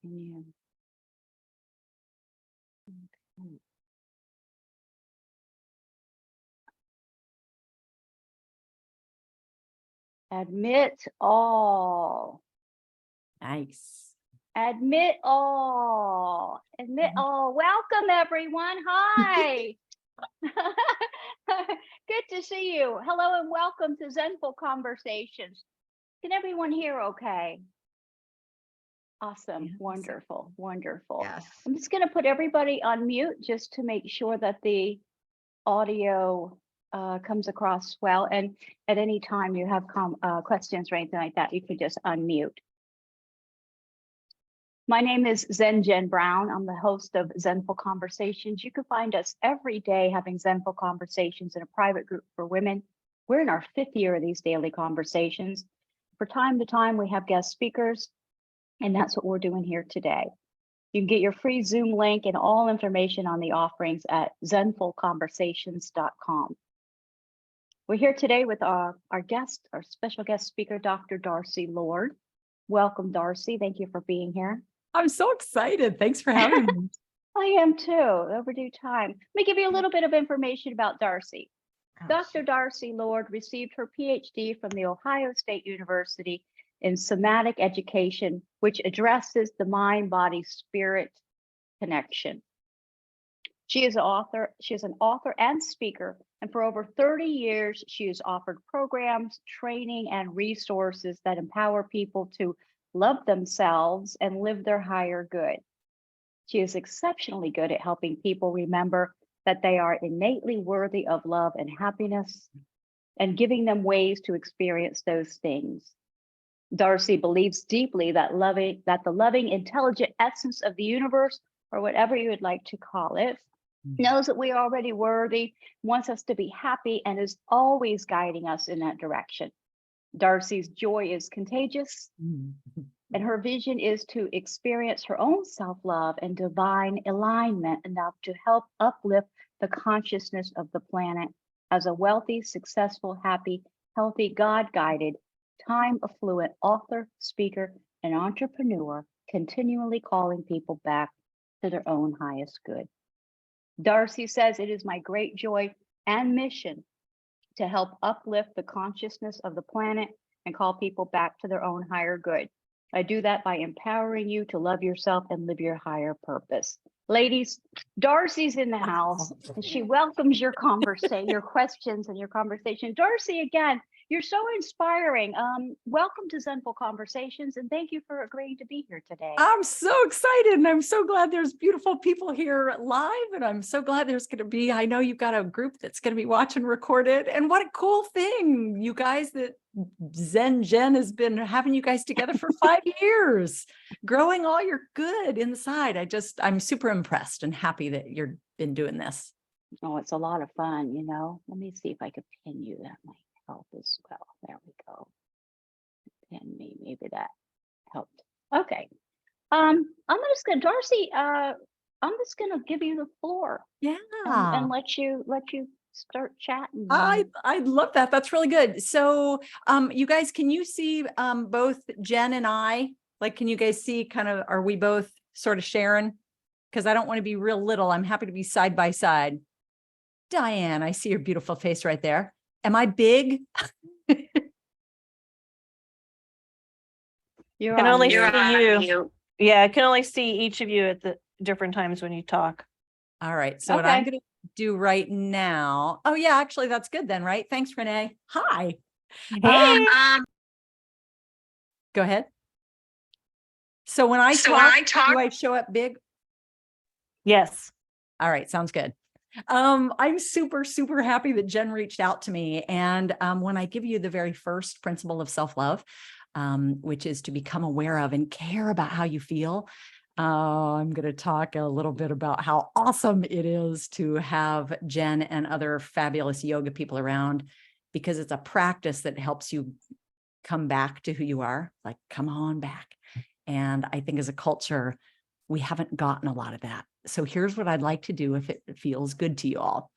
Continue. Okay. Admit all. Nice. Admit all. Admit all. Welcome, everyone. Hi. Good to see you. Hello and welcome to Zenful Conversations. Can everyone hear okay? Awesome. Yes. Wonderful. Wonderful. Yes. I'm just going to put everybody on mute just to make sure that the audio comes across well. And at any time you have questions or anything like that, you could just unmute. My name is Jen Brown. I'm the host of Zenful Conversations. You can find us every day having Zenful Conversations in a private group for women. We're in our 5th year of these daily conversations. From time to time, we have guest speakers, and that's what we're doing here today. You can get your free Zoom link and all information on the offerings at zenfulconversations.com. We're here today with our special guest speaker, Dr. Darcy Lord. Welcome, Darcy. Thank you for being here. I'm so excited. Thanks for having me. I am too. Overdue time. Let me give you a little bit of information about Darcy. Dr. Darcy Lord received her PhD from the Ohio State University in somatic education, which addresses the mind-body-spirit connection. She is an author and speaker, and for over 30 years, she has offered programs, training, and resources that empower people to love themselves and live their higher good. She is exceptionally good at helping people remember that they are innately worthy of love and happiness, and giving them ways to experience those things. Darcy believes deeply that the loving, intelligent essence of the universe, or whatever you would like to call it, knows that we are already worthy, wants us to be happy, and is always guiding us in that direction. Darcy's joy is contagious, and her vision is to experience her own self-love and divine alignment enough to help uplift the consciousness of the planet as a wealthy, successful, happy, healthy, God-guided, time-affluent author, speaker, and entrepreneur, continually calling people back to their own highest good. Darcy says, "It is my great joy and mission to help uplift the consciousness of the planet and call people back to their own higher good. I do that by empowering you to love yourself and live your higher purpose." Ladies, Darcy's in the house, and she welcomes your questions and your conversation. Darcy, again, you're so inspiring. Welcome to Zenful Conversations, and thank you for agreeing to be here today. I'm so excited, and I'm so glad there's beautiful people here live, and I'm so glad there's going to be, I know you've got a group that's going to be watching recorded, and what a cool thing, you guys, that Jen has been having you guys together for 5 years, growing all your good inside. I'm super impressed and happy that you've been doing this. Oh, it's a lot of fun, you know. Let me see if I could pin you. That might help as well. There we go. Pin me. Maybe that helped. Okay. I'm just gonna, Darcy, I'm just gonna give you the floor. Yeah. And let you start chatting. I love that. That's really good. So you guys, can you see both Jen and I? Like, can you guys see are we both sort of sharing? Because I don't want to be real little. I'm happy to be side by side. Diane, I see your beautiful face right there. Am I big? You can only see you. Yeah, I can only see each of you at the different times when you talk. All right. So what I'm going to do right now. Oh yeah, actually that's good then, right? Thanks, Renee. Hi. Hey. Go ahead. So when I talk, do I show up big? Yes. All right. Sounds good. I'm super, super happy that Jen reached out to me. And when I give you the very first principle of self-love, which is to become aware of and care about how you feel, I'm going to talk a little bit about how awesome it is to have Jen and other fabulous yoga people around, because it's a practice that helps you come back to who you are, like come on back. And I think as a culture, we haven't gotten a lot of that. So here's what I'd like to do if it feels good to you all.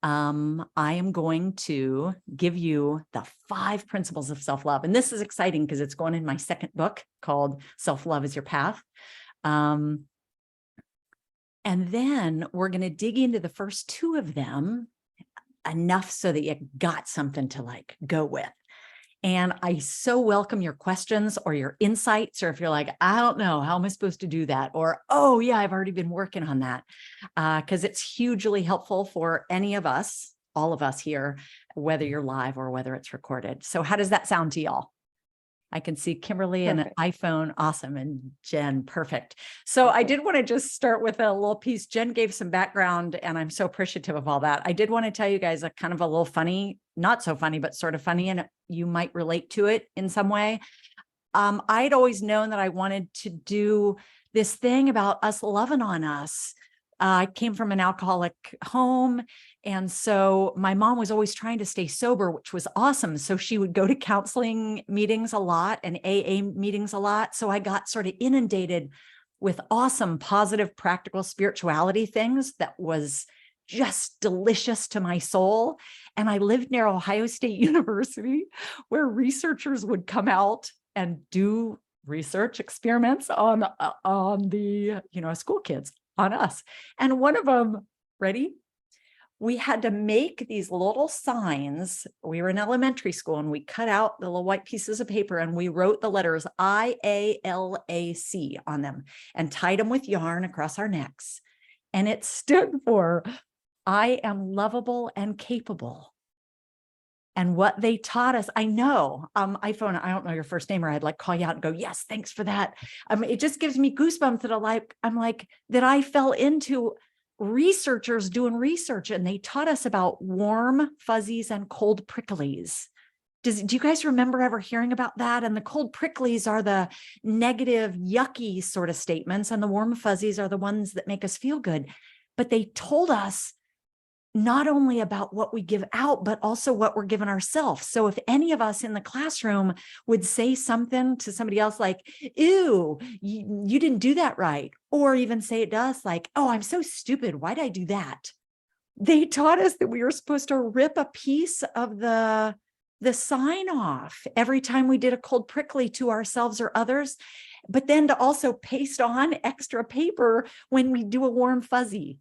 I am going to give you the 5 principles of self-love. And this is exciting because it's going in my second book called Self-Love is Your Path. And then we're going to dig into the first two of them enough so that you got something to like go with. And I so welcome your questions or your insights, or if you're like, I don't know, how am I supposed to do that? Or, oh yeah, I've already been working on that. Because it's hugely helpful for any of us, all of us here, whether you're live or whether it's recorded. So how does that sound to y'all? I can see Kimberly and an iPhone. Awesome. And Jen, perfect. So I did want to just start with a little piece. Jen gave some background and I'm so appreciative of all that. I did want to tell you guys a kind of a little funny, not so funny, but sort of funny, and you might relate to it in some way. I'd always known that I wanted to do this thing about us loving on us. I came from an alcoholic home. And so my mom was always trying to stay sober, which was awesome. So she would go to counseling meetings a lot and AA meetings a lot. So I got sort of inundated with awesome, positive, practical spirituality things that was just delicious to my soul. And I lived near Ohio State University, where researchers would come out and do research experiments on the, school kids, on us. And one of them, ready? We had to make these little signs. We were in elementary school and we cut out the little white pieces of paper and we wrote the letters IALAC on them and tied them with yarn across our necks. And it stood for, I am lovable and capable. And what they taught us, I know, iPhone, I don't know your first name, or I'd like call you out and go, yes, thanks for that. It just gives me goosebumps that I'm like, that I fell into researchers doing research and they taught us about warm fuzzies and cold pricklies. Do you guys remember ever hearing about that? And the cold pricklies are the negative, yucky sort of statements, and the warm fuzzies are the ones that make us feel good. But they told us not only about what we give out, but also what we're giving ourselves. So if any of us in the classroom would say something to somebody else like, ew, you didn't do that right. Or even say it to us like, oh, I'm so stupid. Why'd I do that? They taught us that we were supposed to rip a piece of the sign off every time we did a cold prickly to ourselves or others, but then to also paste on extra paper when we do a warm fuzzy.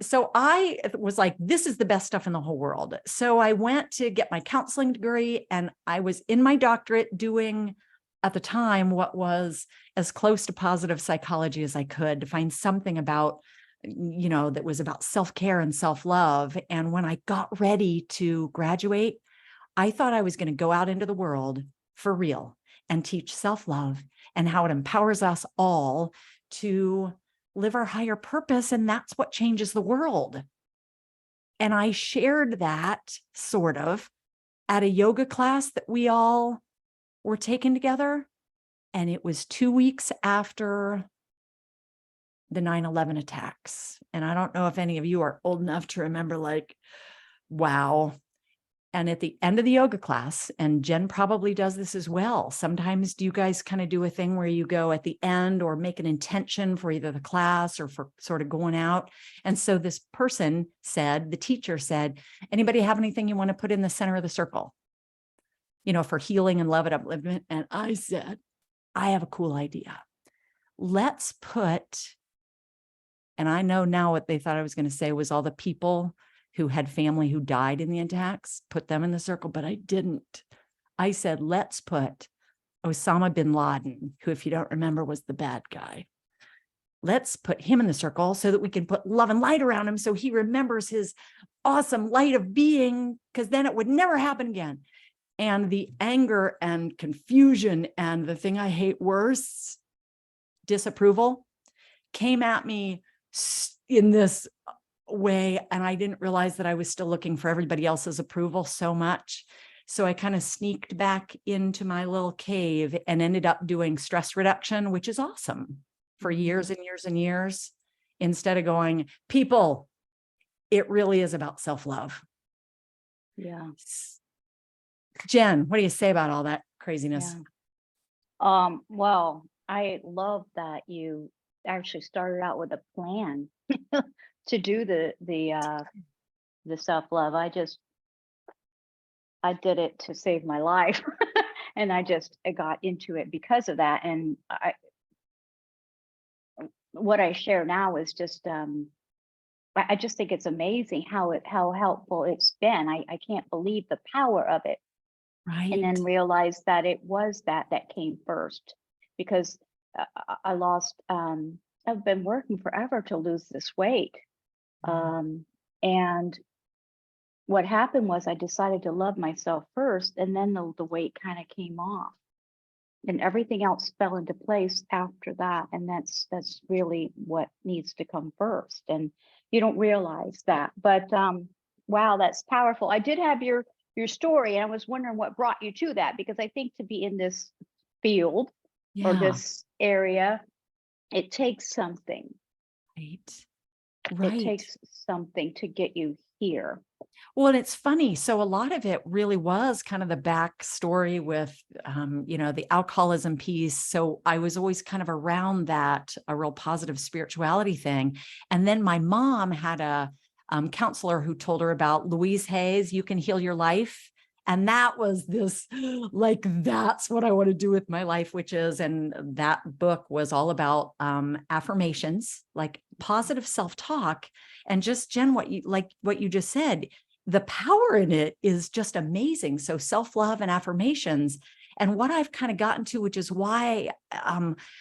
So I was like, this is the best stuff in the whole world. So I went to get my counseling degree and I was in my doctorate doing at the time what was as close to positive psychology as I could to find something about, that was about self-care and self-love. And when I got ready to graduate, I thought I was going to go out into the world for real and teach self-love and how it empowers us all to live our higher purpose. And that's what changes the world. And I shared that sort of at a yoga class that we all were taking together. And it was 2 weeks after the 9/11 attacks. And I don't know if any of you are old enough to remember, like, wow. And at the end of the yoga class, and Jen probably does this as well. Sometimes do you guys kind of do a thing where you go at the end or make an intention for either the class or for sort of going out? And so this person said, the teacher said, anybody have anything you want to put in the center of the circle, for healing and love and upliftment? And I said, I have a cool idea. Let's put, and I know now what they thought I was going to say was all the people who had family who died in the attacks, put them in the circle, but I didn't. I said, let's put Osama bin Laden, who, if you don't remember, was the bad guy. Let's put him in the circle so that we can put love and light around him so he remembers his awesome light of being, because then it would never happen again. And the anger and confusion and the thing I hate worse, disapproval, came at me in this way. And I didn't realize that I was still looking for everybody else's approval so much. So I kind of sneaked back into my little cave and ended up doing stress reduction, which is awesome, for years and years and years, instead of going, people, it really is about self-love. Yeah. Jen, what do you say about all that craziness? Yeah. Well, I love that you actually started out with a plan to do the self-love. I did it to save my life and I got into it because of that. And what I share now is just, I just think it's amazing how helpful it's been. I can't believe the power of it. And then Right. realize that it was that came first, because I lost, I've been working forever to lose this weight. And what happened was I decided to love myself first, and then the weight kind of came off, and everything else fell into place after that. And that's really what needs to come first. And you don't realize that, but wow, that's powerful. I did have your story, and I was wondering what brought you to that, because I think to be in this field or Yeah. this area, it takes something. Right. It Right. takes something to get you here. Well, and it's funny. So a lot of it really was kind of the backstory with, the alcoholism piece. So I was always kind of around that, a real positive spirituality thing. And then my mom had a counselor who told her about Louise Hay's You Can Heal Your Life. And that was this, like, that's what I want to do with my life, and that book was all about affirmations, like positive self-talk. And just, Jen, what you just said, the power in it is just amazing. So self-love and affirmations. And what I've kind of gotten to, which is why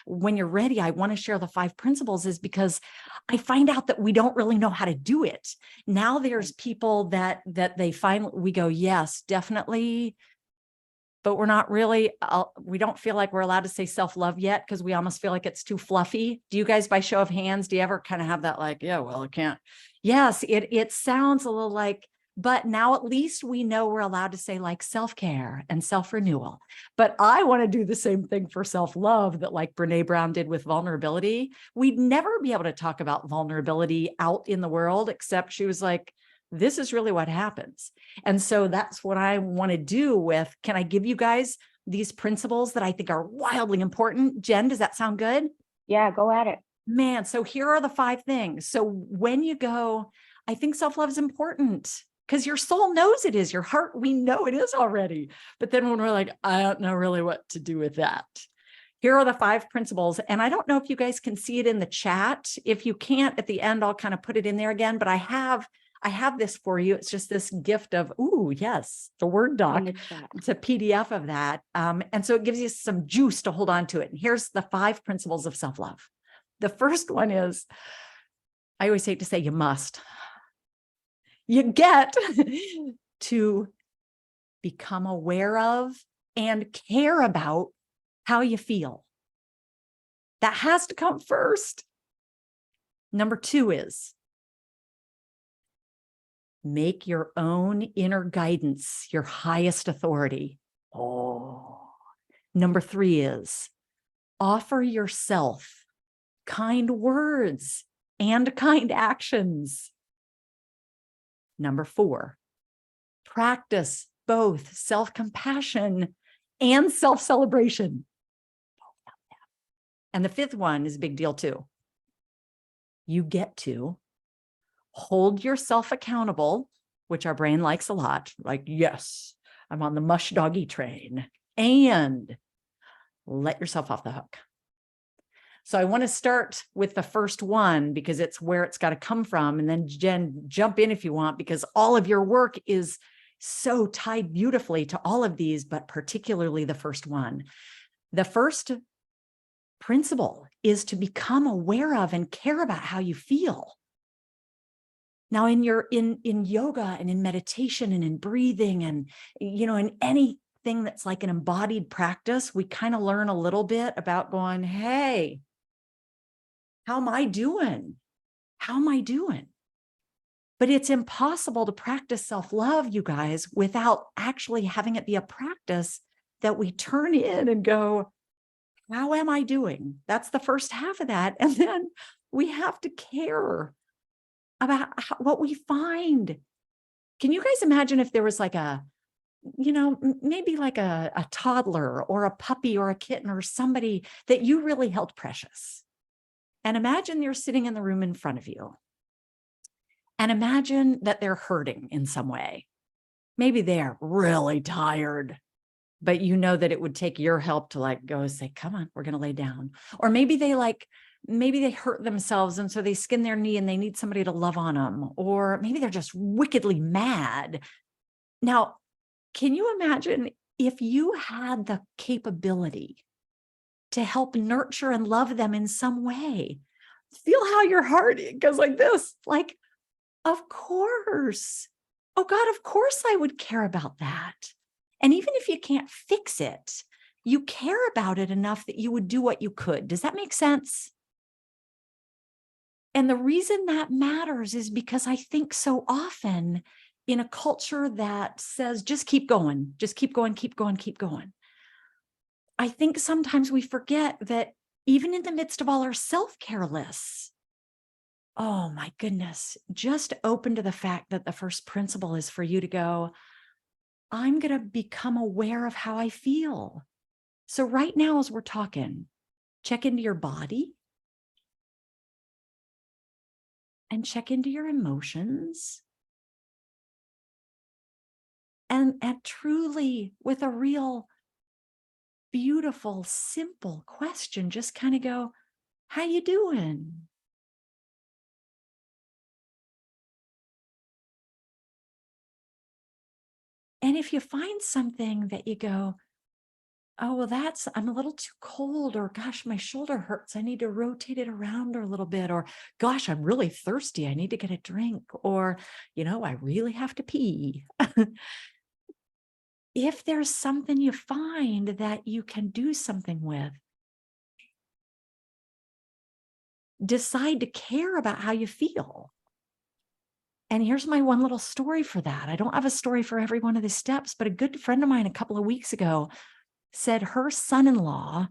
when you're ready, I want to share the 5 principles, is because I find out that we don't really know how to do it. Now there's people that they find, we go, yes, definitely, but we're not really, we don't feel like we're allowed to say self-love yet, because we almost feel like it's too fluffy. Do you guys, by show of hands, do you ever kind of have that, like, yeah, well, it can't. Yes, it sounds a little like, but now at least we know we're allowed to say, like, self-care and self-renewal. But I want to do the same thing for self-love that, like Brene Brown did with vulnerability. We'd never be able to talk about vulnerability out in the world, except she was like, this is really what happens. And so that's what I want to do with, can I give you guys these principles that I think are wildly important? Jen, does that sound good? Yeah, go at it. Man, so here are the 5 things. So when you go, I think self-love is important, because your soul knows it is, your heart, we know it is already. But then when we're like, I don't know really what to do with that. Here are the 5 principles. And I don't know if you guys can see it in the chat. If you can't, at the end, I'll kind of put it in there again, but I have this for you. It's just this gift of, ooh, yes, the Word doc. It's a PDF of that. And so it gives you some juice to hold on to it. And here's the 5 principles of self-love. The first one is, I always hate to say you must. You get to become aware of and care about how you feel. That has to come first. Number 2 is make your own inner guidance your highest authority. Oh. Number 3 is offer yourself kind words and kind actions. Number 4, practice both self-compassion and self-celebration. And the 5th one is a big deal too. You get to hold yourself accountable, which our brain likes a lot. Like, yes, I'm on the mush doggy train, and let yourself off the hook. So I want to start with the first one, because it's where it's got to come from. And then Jen, jump in if you want, because all of your work is so tied beautifully to all of these, but particularly the first one. The first principle is to become aware of and care about how you feel. Now, in yoga and in meditation and in breathing and, in anything that's like an embodied practice, we kind of learn a little bit about going, hey, how am I doing? How am I doing? But it's impossible to practice self-love, you guys, without actually having it be a practice that we turn in and go, how am I doing? That's the first half of that. And then we have to care about what we find. Can you guys imagine if there was like maybe like a toddler or a puppy or a kitten or somebody that you really held precious? And imagine you're sitting in the room in front of you. And imagine that they're hurting in some way. Maybe they're really tired, but you know that it would take your help to like go say, come on, we're going to lay down. Or maybe they maybe they hurt themselves and so they skin their knee and they need somebody to love on them, or maybe they're just wickedly mad. Now, can you imagine if you had the capability to help nurture and love them in some way? Feel how your heart goes like this, like, of course. Oh God, of course I would care about that. And even if you can't fix it, you care about it enough that you would do what you could. Does that make sense? And the reason that matters is because I think so often in a culture that says, just keep going, just keep going, keep going, keep going. I think sometimes we forget that even in the midst of all our self-care lists, oh my goodness, just open to the fact that the first principle is for you to go, I'm going to become aware of how I feel. So right now, as we're talking, check into your body and check into your emotions. And truly, with a real beautiful, simple question, just kind of go, how you doing? And if you find something that you go, oh, well, I'm a little too cold, or gosh, my shoulder hurts, I need to rotate it around a little bit, or gosh, I'm really thirsty, I need to get a drink, or, I really have to pee. If there's something you find that you can do something with, decide to care about how you feel. And here's my one little story for that. I don't have a story for every one of the steps, but a good friend of mine a couple of weeks ago said her son-in-law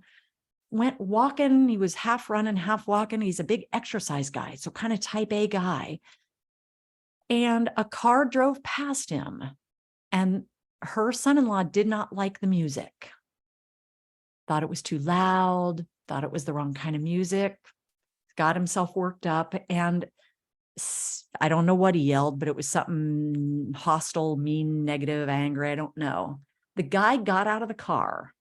went walking. He was half running, half walking. He's a big exercise guy, so kind of type A guy. And a car drove past him, and her son-in-law did not like the music. Thought it was too loud, thought it was the wrong kind of music, got himself worked up, and I don't know what he yelled, but it was something hostile, mean, negative, angry. I don't know. The guy got out of the car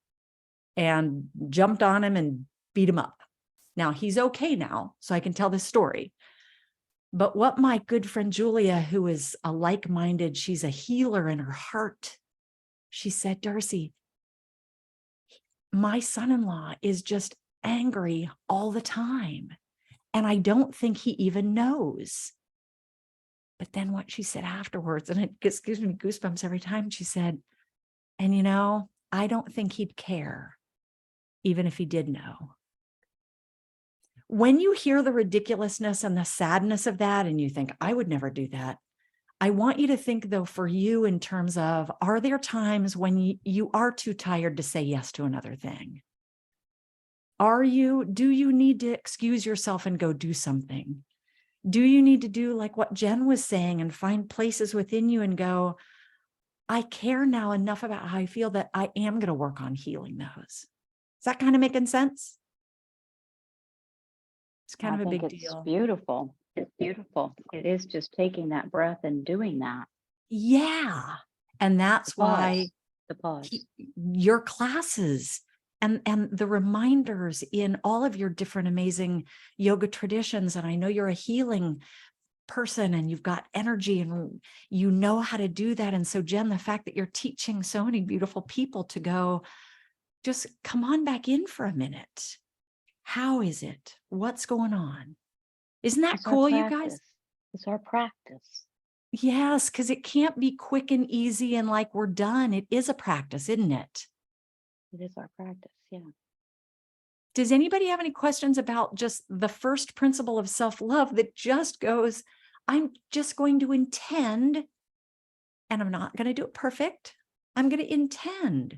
and jumped on him and beat him up. Now he's okay now, so I can tell this story. But what my good friend Julia, who is a like-minded, she's a healer in her heart, she said, Darcy, my son-in-law is just angry all the time. And I don't think he even knows. But then what she said afterwards, and it gives me goosebumps every time, she said, and I don't think he'd care, even if he did know. When you hear the ridiculousness and the sadness of that, and you think, I would never do that, I want you to think, though, for you in terms of, are there times when you are too tired to say yes to another thing? Do you need to excuse yourself and go do something? Do you need to do like what Jen was saying and find places within you and go, I care now enough about how I feel that I am going to work on healing those? Is that kind of making sense? It's kind of a big deal. It's beautiful. It's beautiful. It is just taking that breath and doing that. Yeah. And that's why the pause. Your classes and the reminders in all of your different amazing yoga traditions. And I know you're a healing person and you've got energy and you know how to do that. And so Jen, the fact that you're teaching so many beautiful people to go, just come on back in for a minute. How is it? What's going on? Isn't that cool, you guys? It's our practice. Yes, because it can't be quick and easy and like we're done. It is a practice, isn't it? It is our practice, yeah. Does anybody have any questions about just the first principle of self-love that just goes, I'm just going to intend, and I'm not going to do it perfect. I'm going to intend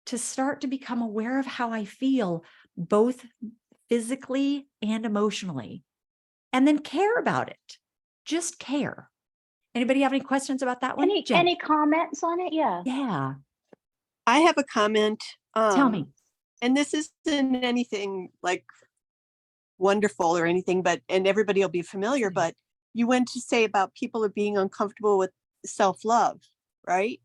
to start to become aware of how I feel, both physically and emotionally, and then care about it. Just care. Anybody have any questions about that one? Any comments on it? Yeah. Yeah. I have a comment. Tell me. And this isn't anything like wonderful or anything, and everybody will be familiar, but you went to say about people being uncomfortable with self-love, right?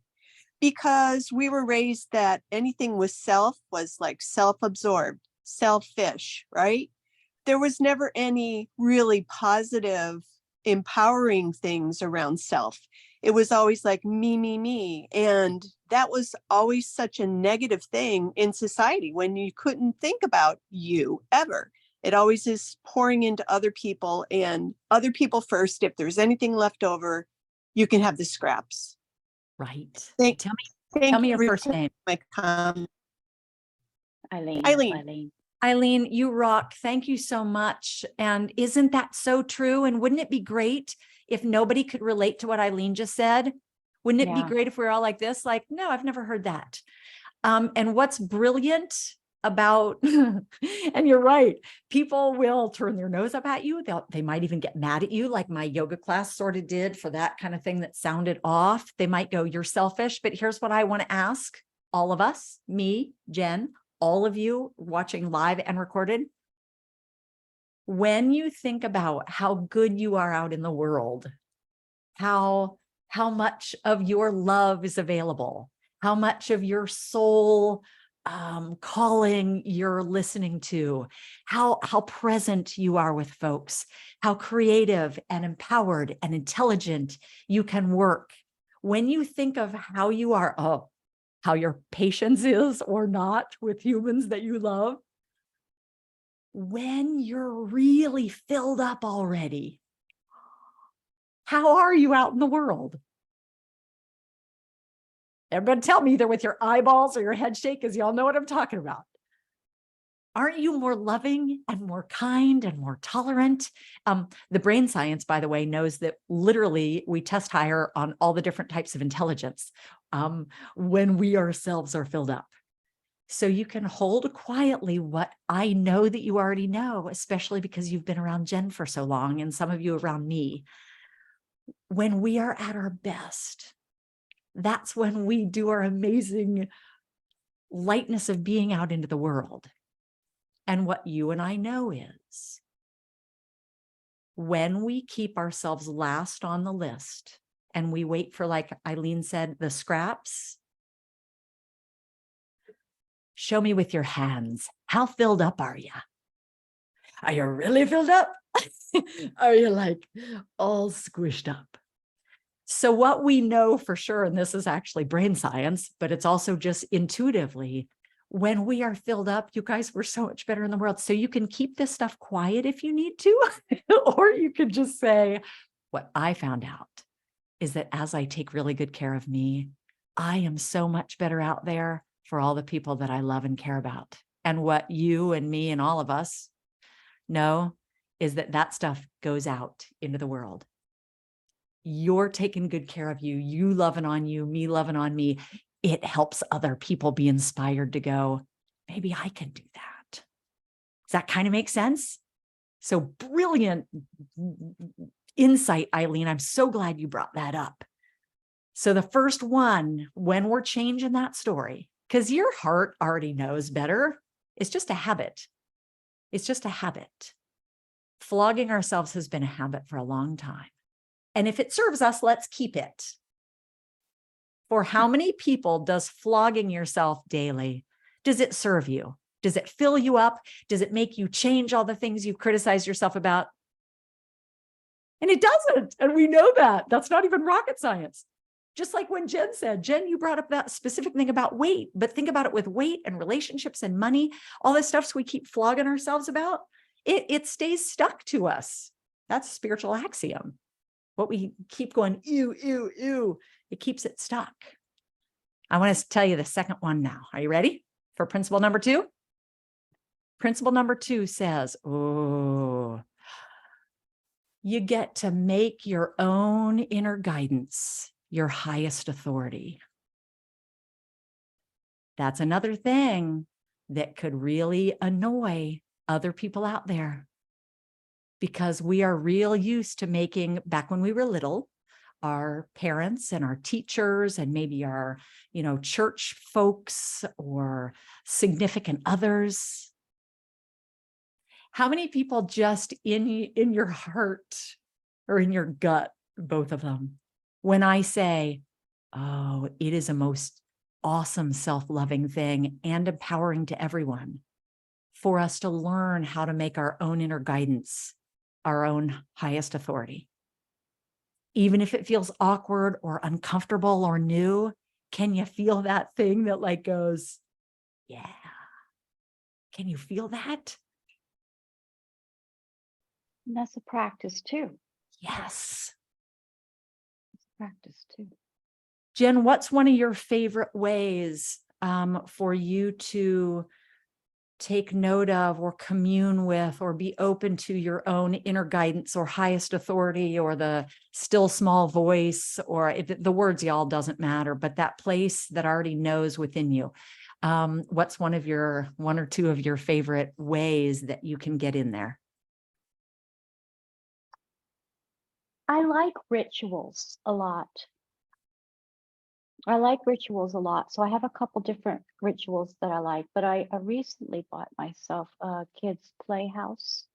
Because we were raised that anything with self was like self-absorbed, selfish, right? there was never any really positive, empowering things around self. It was always like me, me, me. And that was always such a negative thing in society when you couldn't think about you ever. It always is pouring into other people and other people first. If there's anything left over, you can have the scraps. Right. Thank, Tell thank me you your for first name. my comment. Eileen. Eileen. Eileen, you rock. Thank you so much. And isn't that so true? And wouldn't it be great if nobody could relate to what Eileen just said? Wouldn't it be Yeah. great if we were all like this? Like, no, I've never heard that. And what's brilliant about, and you're right, people will turn their nose up at you. They might even get mad at you, like my yoga class sort of did for that kind of thing that sounded off. They might go, you're selfish. But here's what I want to ask all of us, me, Jen, all of you watching live and recorded. When you think about how good you are out in the world, how much of your love is available, how much of your soul calling you're listening to, how present you are with folks, how creative and empowered and intelligent you can work. When you think of how you are, how your patience is or not with humans that you love, when you're really filled up already, how are you out in the world? Everybody tell me either with your eyeballs or your head shake, because y'all know what I'm talking about. Aren't you more loving and more kind and more tolerant? The brain science, by the way, knows that literally we test higher on all the different types of intelligence when we ourselves are filled up. So you can hold quietly what I know that you already know, especially because you've been around Jen for so long and some of you around me. When we are at our best, that's when we do our amazing lightness of being out into the world. And what you and I know is when we keep ourselves last on the list and we wait for, like Eileen said, the scraps, show me with your hands. How filled up are you? Are you really filled up? Are you like all squished up? So what we know for sure, and this is actually brain science, but it's also just intuitively, when we are filled up, you guys, we're so much better in the world. So you can keep this stuff quiet if you need to, or you could just say, what I found out is that as I take really good care of me, I am so much better out there for all the people that I love and care about. And what you and me and all of us know is that that stuff goes out into the world. You're taking good care of you, you loving on you, me loving on me. It helps other people be inspired to go, maybe I can do that. Does that kind of make sense? So brilliant insight, Eileen. I'm so glad you brought that up. So the first one, when we're changing that story, because your heart already knows better, it's just a habit. It's just a habit. Flogging ourselves has been a habit for a long time. And if it serves us, let's keep it. For how many people does flogging yourself daily, does it serve you? Does it fill you up? Does it make you change all the things you've criticized yourself about? And it doesn't. And we know that. That's not even rocket science. Just like when Jen said, Jen, you brought up that specific thing about weight, but think about it with weight and relationships and money, all this stuff we keep flogging ourselves about, it stays stuck to us. That's a spiritual axiom. What we keep going, ew, ew, ew, it keeps it stuck. I want to tell you the second one now. Are you ready for principle number 2? Principle number 2 says, oh, you get to make your own inner guidance your highest authority. That's another thing that could really annoy other people out there, because we are real used to making, back when we were little, our parents and our teachers and maybe our, church folks or significant others. How many people just in your heart or in your gut, both of them, when I say, oh, it is a most awesome self-loving thing and empowering to everyone, for us to learn how to make our own inner guidance our own highest authority. Even if it feels awkward or uncomfortable or new, can you feel that thing that like goes, yeah. Can you feel that? And that's a practice too. Yes. Practice too. Jen, what's one of your favorite ways for you to take note of or commune with or be open to your own inner guidance or highest authority or the still small voice, or the words, y'all, doesn't matter, but that place that already knows within you? What's one or two of your favorite ways that you can get in there? I like rituals a lot. I like rituals a lot. So I have a couple different rituals that I like, but I recently bought myself a kids' playhouse.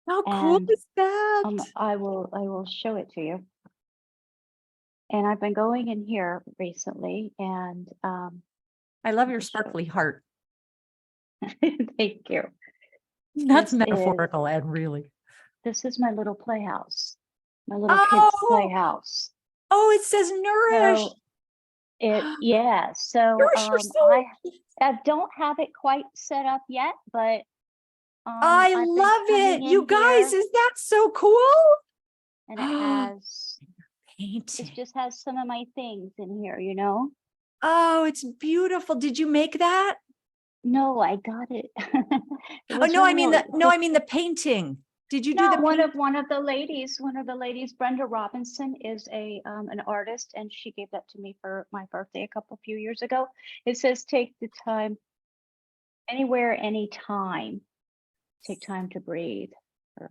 How cool And is that? I will show it to you. And I've been going in here recently, and I love your I'll show it. sparkly heart. Thank you. That's This metaphorical, and really. This is my little playhouse, my little kids' Oh, playhouse. oh, it says nourish. So yeah. So Nourish your soul. I don't have it quite set up yet, but I I've been love it. coming You in guys, here, is that so cool? and it has Painting. it just has some of my things in here, you know. Oh, it's beautiful. Did you make that? No, I got it. It Oh, was no, I mean really the painting. Did you do No, the one paint? of the ladies, Brenda Robinson, is an artist, and she gave that to me for my birthday a few years ago. It says, take the time, anywhere, anytime, take time to breathe, or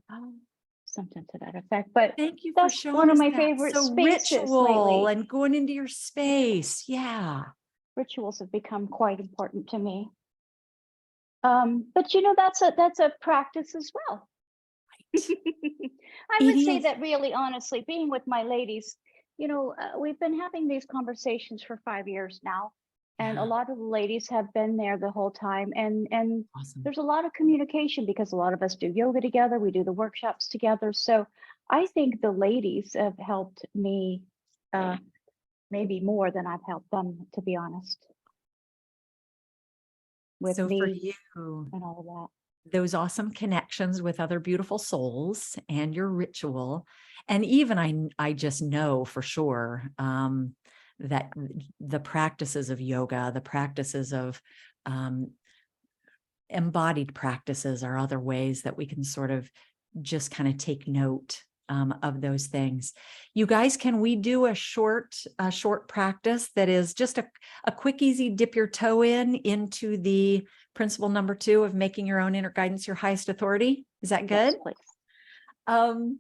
something to that effect. But Thank you for that's showing one of us my that. favorite So spaces ritual lately. and going into your space. Yeah. Rituals have become quite important to me. But you know, that's a practice as well. I It would say is. that really honestly, being with my ladies, you know, we've been having these conversations for 5 years now, and a Yeah. lot of the ladies have been there the whole time, and Awesome. there's a lot of communication because a lot of us do yoga together, we do the workshops together. So I think the ladies have helped me maybe more than I've helped them, to be honest, with So for me you, and all of that. those awesome connections with other beautiful souls and your ritual. And even I just know for sure that the practices of yoga, the practices of embodied practices are other ways that we can sort of just kind of take note of those things. You guys, can we do a short practice that is just a quick, easy dip your toe into the principle number 2 of making your own inner guidance your highest authority? Is that good? Yes, please.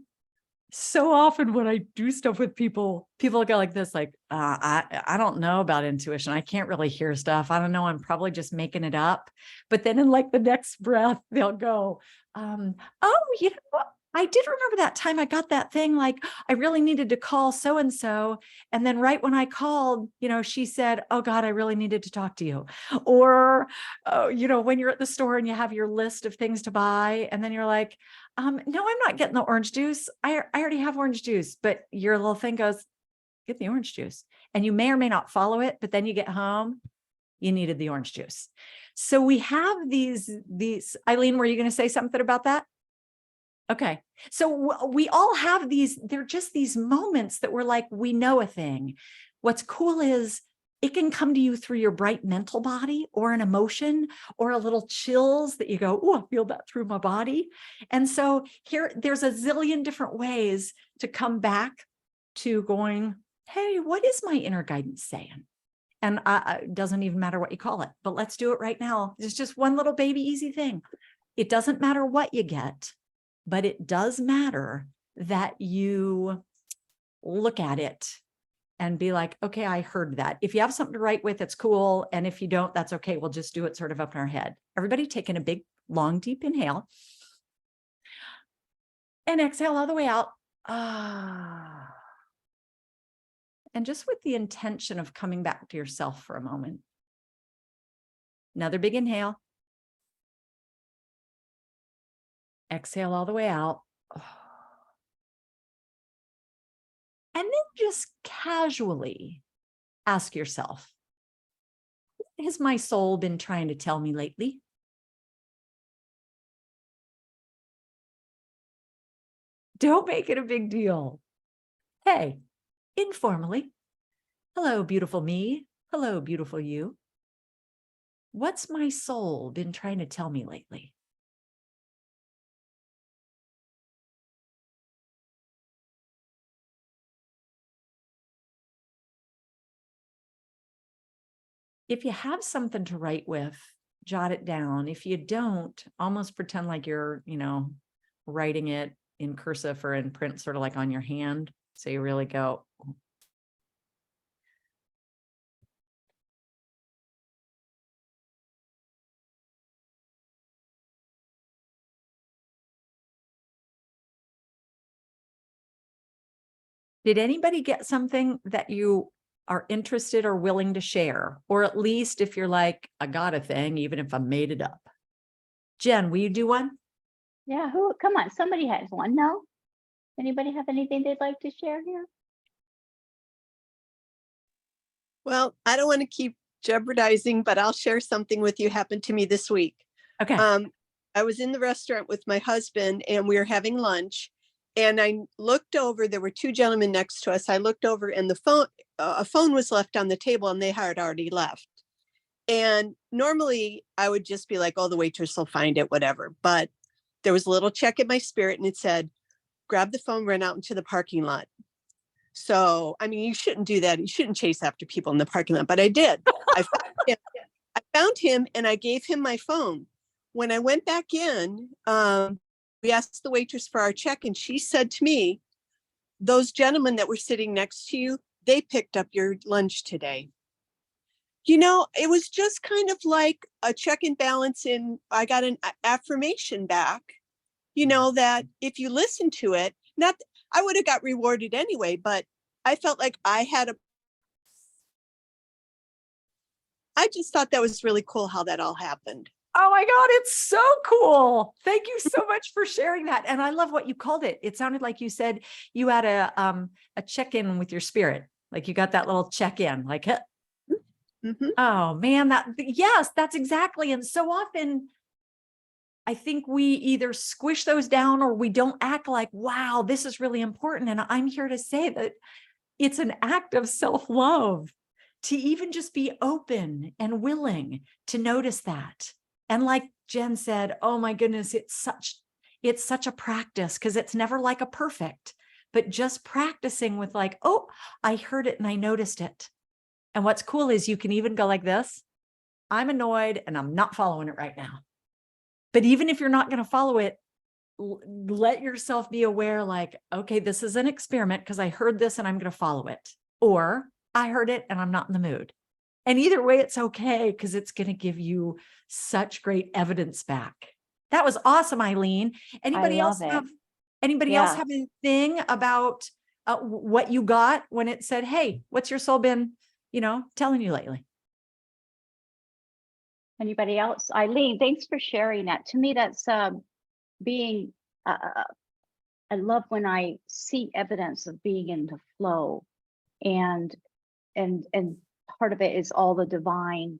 So often when I do stuff with people go like this, like, I don't know about intuition. I can't really hear stuff. I don't know. I'm probably just making it up. But then in like the next breath, they'll go, oh, you know what? I did remember that time I got that thing, like I really needed to call so-and-so. And then right when I called, you know, she said, oh God, I really needed to talk to you. Or, you know, when you're at the store and you have your list of things to buy, and then you're like, no, I'm not getting the orange juice. I already have orange juice, but your little thing goes, get the orange juice. And you may or may not follow it, but then you get home, you needed the orange juice. So we have these, Eileen, were you going to say something about that? Okay. So we all have these, they're just these moments that we're like, we know a thing. What's cool is it can come to you through your bright mental body or an emotion or a little chills that you go, oh, I feel that through my body. And so here, there's a zillion different ways to come back to going, hey, what is my inner guidance saying? And it doesn't even matter what you call it, but let's do it right now. It's just one little baby easy thing. It doesn't matter what you get, but it does matter that you look at it and be like, okay, I heard that. If you have something to write with, it's cool. And if you don't, that's okay. We'll just do it sort of up in our head. Everybody taking a big, long, deep inhale. And exhale all the way out. Ah. And just with the intention of coming back to yourself for a moment. Another big inhale. Exhale all the way out. And then just casually ask yourself, what has my soul been trying to tell me lately? Don't make it a big deal. Hey, informally. Hello, beautiful me. Hello, beautiful you. What's my soul been trying to tell me lately? If you have something to write with, jot it down. If you don't, almost pretend like you're, writing it in cursive or in print, sort of like on your hand. So you really go. Did anybody get something that you are interested or willing to share? Or at least if you're like, I got a thing, even if I made it up. Jen, will you do one? Yeah, come on, somebody has one. No? Anybody have anything they'd like to share here? Well, I don't want to keep jeopardizing, but I'll share something with you happened to me this week. Okay. I was in the restaurant with my husband and we were having lunch, and I looked over, there were two gentlemen next to us. I looked over and a phone was left on the table and they had already left. And normally I would just be like, oh, the waitress will find it, whatever. But there was a little check in my spirit and it said, grab the phone, run out into the parking lot. So, I mean, you shouldn't do that. You shouldn't chase after people in the parking lot, but I did. I found him and I gave him my phone. When I went back in, we asked the waitress for our check and she said to me, those gentlemen that were sitting next to you, they picked up your lunch today. It was just kind of like a check and balance, and I got an affirmation back, that if you listen to it, I would have got rewarded anyway, but I felt like I just thought that was really cool how that all happened. Oh my God, it's so cool. Thank you so much for sharing that. And I love what you called it. It sounded like you said you had a check-in with your spirit. Like you got that little check-in, like, Mm-hmm. oh man, yes, that's exactly. And so often I think we either squish those down or we don't act like, wow, this is really important. And I'm here to say that it's an act of self-love to even just be open and willing to notice that. And like Jen said, oh my goodness, it's such a practice, because it's never like a perfect, but just practicing with like, oh, I heard it and I noticed it. And what's cool is you can even go like this. I'm annoyed and I'm not following it right now. But even if you're not going to follow it, let yourself be aware, like, okay, this is an experiment because I heard this and I'm going to follow it. Or I heard it and I'm not in the mood. And either way, it's okay, because it's going to give you such great evidence back. That was awesome, Eileen. Anybody else have anything about what you got when it said, hey, what's your soul been, telling you lately? Anybody else? Eileen, thanks for sharing that. To me, that's being, I love when I see evidence of being in the flow, and part of it is all the divine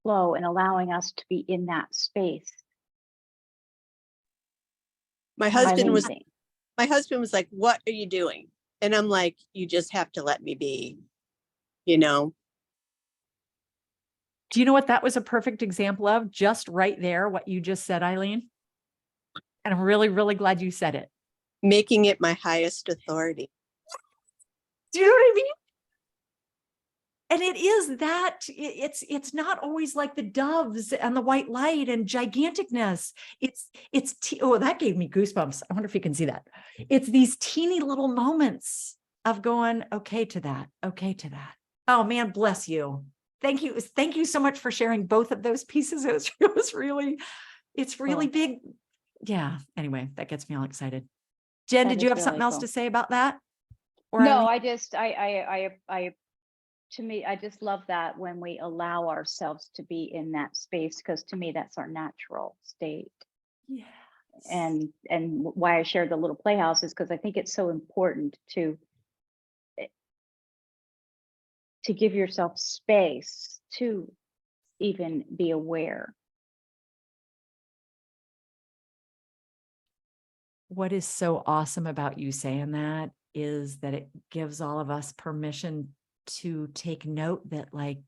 flow and allowing us to be in that space. My husband was like, what are you doing? And I'm like, you just have to let me be, Do you know what that was a perfect example of? Just right there, what you just said, Eileen. And I'm really, really glad you said it. Making it my highest authority. Do you know what I mean? And it is that it's not always like the doves and the white light and giganticness. Oh, that gave me goosebumps. I wonder if you can see that. It's these teeny little moments of going, okay to that. Okay to that. Oh man, bless you. Thank you. Thank you so much for sharing both of those pieces. It's really cool. Big. Yeah. Anyway, that gets me all excited. Jen, did you have something else to say about that? No, to me, I just love that when we allow ourselves to be in that space, because to me, that's our natural state. Yeah. and why I shared the little playhouse is because I think it's so important to give yourself space to even be aware. What is so awesome about you saying that is that it gives all of us permission to take note that, like,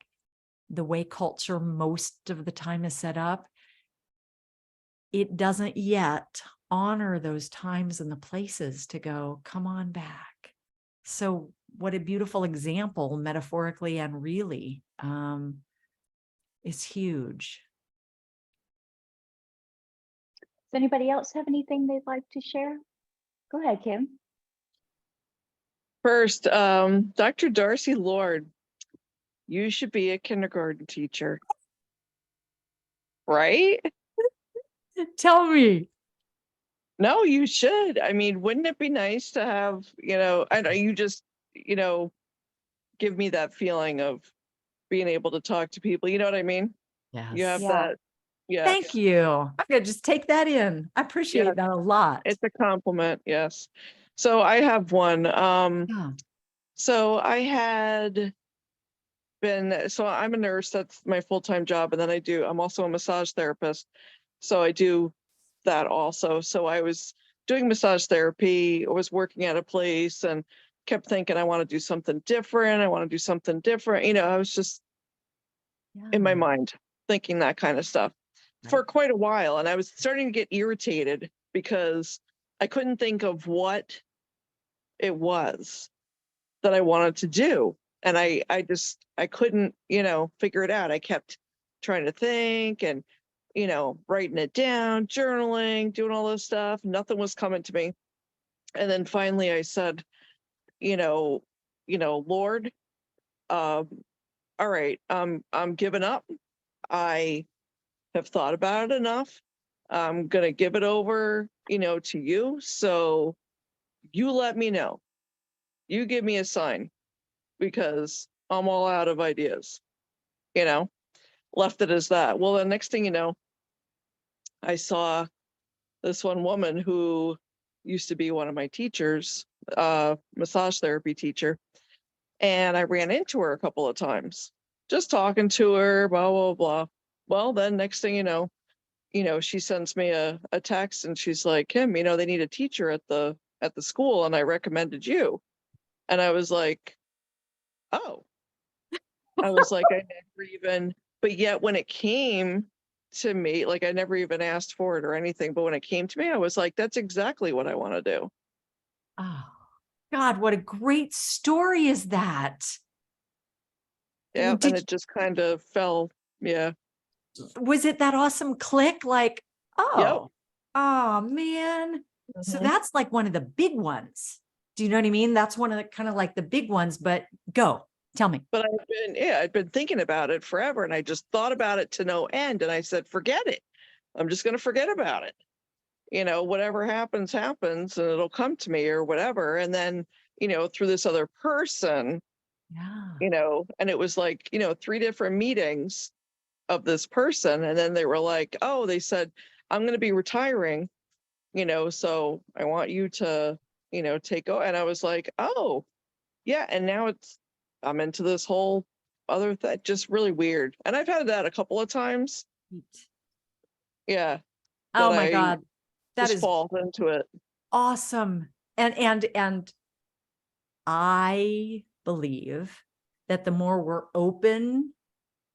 the way culture most of the time is set up, it doesn't yet honor those times and the places to go, come on back. So what a beautiful example, metaphorically and really, is huge. Does anybody else have anything they'd like to share? Go ahead, Kim. First, Dr. Darcy Lord, you should be a kindergarten teacher, right? Tell me. No, you should. I mean, wouldn't it be nice to have, I know you just, give me that feeling of being able to talk to people. You know what I mean? Yes. You have Yeah. that. Yeah. Thank you. I'm gonna just take that in. I appreciate Yeah. that a lot. It's a compliment. Yes. So I have one. Yeah. So I had so I'm a nurse. That's my full-time job. And then I'm also a massage therapist. So I do that also. So I was doing massage therapy. I was working at a place and kept thinking, I want to do something different. I want to do something different. I was just in my mind thinking that kind of stuff for quite a while. And I was starting to get irritated because I couldn't think of what it was that I wanted to do. And I couldn't, figure it out. I kept trying to think and, writing it down, journaling, doing all this stuff. Nothing was coming to me. And then finally I said, Lord, all right, I'm giving up. I have thought about it enough. I'm going to give it over, to you. So you let me know. You give me a sign because I'm all out of ideas, left it as that. Well, the next thing you know, I saw this one woman who used to be one of my teachers, massage therapy teacher. And I ran into her a couple of times, just talking to her, blah, blah, blah. Well, then next thing you know, she sends me a text and she's like, Kim, they need a teacher at the school and I recommended you. And I was like, oh, I never even, but yet when it came to me, like I never even asked for it or anything. But when it came to me, I was like, that's exactly what I want to do. Oh, God, what a great story is that? Yeah. And it just kind of fell. Yeah. Was it that awesome click? Like, oh, oh man. So Mhm. that's like one of the big ones. Do you know what I mean? That's one of the kind of like the big ones, but go, tell me. But I'd been thinking about it forever and I just thought about it to no end. And I said, forget it. I'm just going to forget about it. Whatever happens, happens and it'll come to me or whatever. And then, through this other person, Yeah. and it was like, 3 different meetings of this person. And then they were like, oh, they said, I'm going to be retiring, so I want you to, take over. And I was like, oh, yeah. And now I'm into this whole other thing, just really weird. And I've had that a couple of times. Yeah. Oh my God. That just is falls into it. awesome. And I believe that the more we're open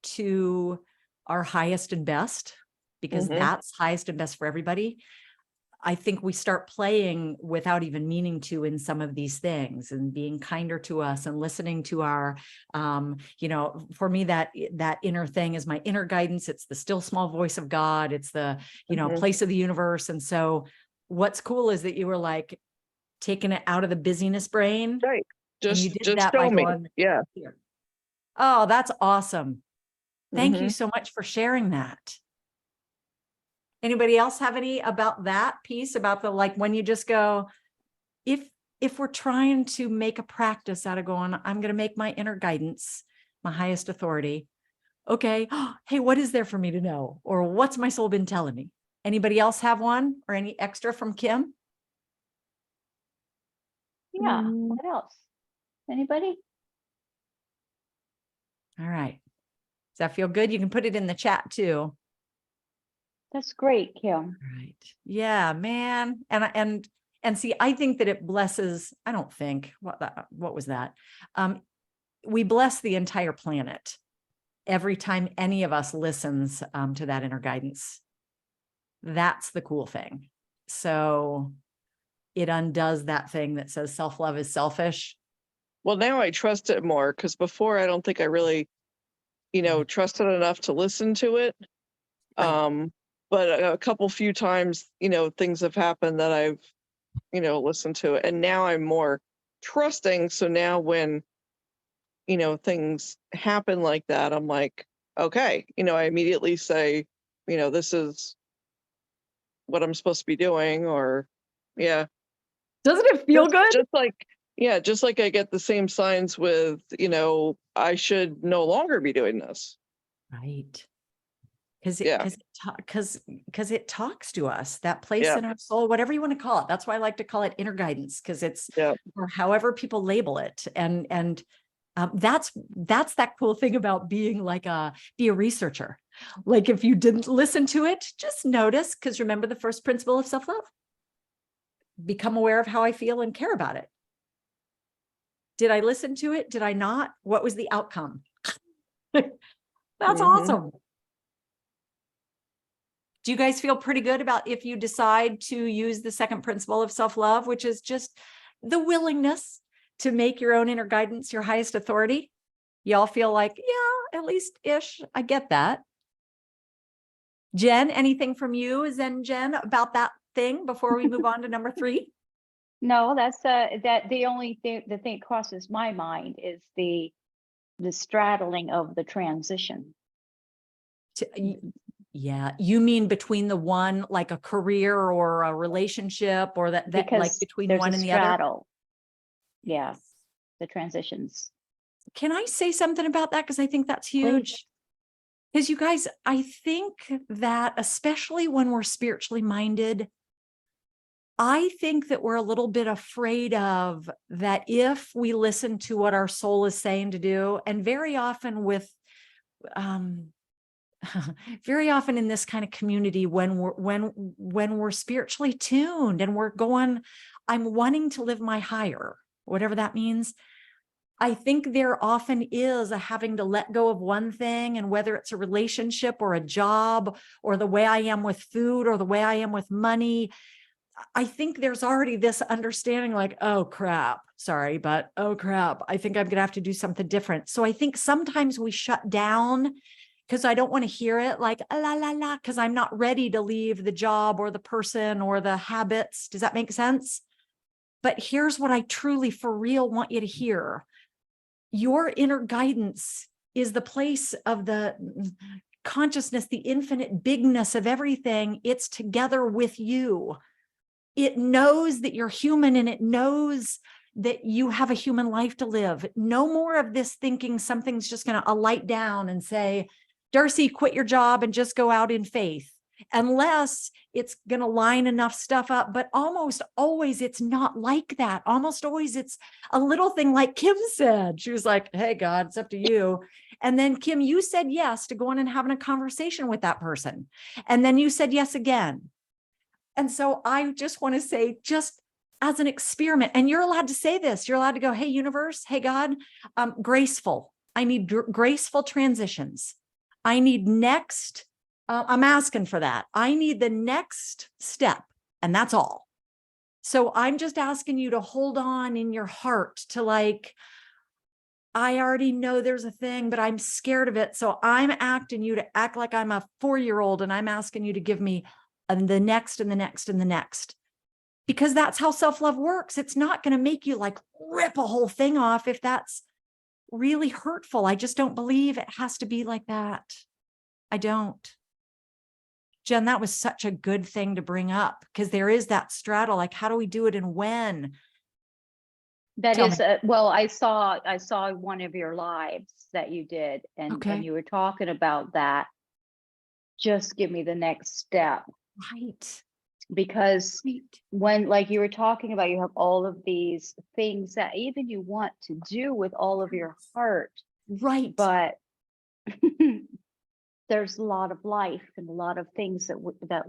to our highest and best, because that's highest and best for everybody, I think we start playing without even meaning to in some of these things and being kinder to us and listening to our, for me, that inner thing is my inner guidance. It's the still small voice of God. It's the, place of the universe. And so what's cool is that you were like taking it out of the busyness brain. Right. And you did Just that show by me. going, Yeah. here. Oh, that's awesome. Thank you so much for sharing that. Anybody else have any about that piece about the, like, when you just go, if we're trying to make a practice out of going, I'm going to make my inner guidance my highest authority. Okay. Hey, what is there for me to know? Or what's my soul been telling me? Anybody else have one or any extra from Kim? Yeah. Mm. What else? Anybody? All right. Does that feel good? You can put it in the chat too. That's great, Kim. All right. Yeah, man. And see, I think that it blesses, I don't think, what was that? We bless the entire planet every time any of us listens to that inner guidance. That's the cool thing. So it undoes that thing that says self-love is selfish. Well, now I trust it more, because before I don't think I really, trusted enough to listen to it. Right. But a couple few times, things have happened that I've, listened to it. And now I'm more trusting. So now when, things happen like that, I'm like, okay, I immediately say, this is what I'm supposed to be doing, or yeah. Doesn't it feel good? Just like I get the same signs with, I should no longer be doing this. Right. Because Yeah. it talks to us, that place Yeah. in our soul, whatever you want to call it. That's why I like to call it inner guidance, because it's, Yeah. or however people label it. And that's that cool thing about being be a researcher. Like if you didn't listen to it, just notice, because remember the first principle of self-love, become aware of how I feel and care about it. Did I listen to it? Did I not? What was the outcome? That's awesome. Do you guys feel pretty good about if you decide to use the second principle of self-love, which is just the willingness to make your own inner guidance your highest authority? Y'all feel like, yeah, at least ish. I get that. Jen, anything from you, Jen, about that thing before we move on to number 3? No, that's that the only thing the thing crosses my mind is the straddling of the transition. Yeah, you mean between the one, like a career or a relationship, or that Because like between there's one a and the other? straddle. Yes, the transitions. Can I say something about that? Because I think that's huge. Because you guys, I think that especially when we're spiritually minded, I think that we're a little bit afraid of that if we listen to what our soul is saying to do, and very often very often in this kind of community, when we're spiritually tuned and we're going, I'm wanting to live my higher, whatever that means. I think there often is a having to let go of one thing, and whether it's a relationship or a job or the way I am with food or the way I am with money, I think there's already this understanding like, oh crap, sorry, but oh crap, I think I'm going to have to do something different. So I think sometimes we shut down because I don't want to hear it like, la, la, la, because I'm not ready to leave the job or the person or the habits. Does that make sense? But here's what I truly, for real, want you to hear. Your inner guidance is the place of the consciousness, the infinite bigness of everything. It's together with you. It knows that you're human, and it knows that you have a human life to live. No more of this thinking something's just going to alight down and say, Darcy, quit your job and just go out in faith, unless it's going to line enough stuff up. But almost always it's not like that. Almost always it's a little thing like Kim said. She was like, hey, God, it's up to you. And then Kim, you said yes to going and having a conversation with that person. And then you said yes again. And so I just want to say, just as an experiment, and you're allowed to say this, you're allowed to go, hey, universe, hey, God, graceful. I need graceful transitions. I need next, I'm asking for that. I need the next step, and that's all. So I'm just asking you to hold on in your heart to like, I already know there's a thing, but I'm scared of it. So I'm asking you to act like I'm a 4-year-old, and I'm asking you to give me the next and the next and the next, because that's how self-love works. It's not going to make you like rip a whole thing off if that's really hurtful. I just don't believe it has to be like that. I don't. Jen, that was such a good thing to bring up, because there is that straddle, like, how do we do it and when? That Tell is, well, I saw one of your lives that you did, and Okay. you were talking about that. Just give me the next step. Right. Because when, like you were talking about, you have all of these things that even you want to do with all of your heart, Right. but there's a lot of life and a lot of things that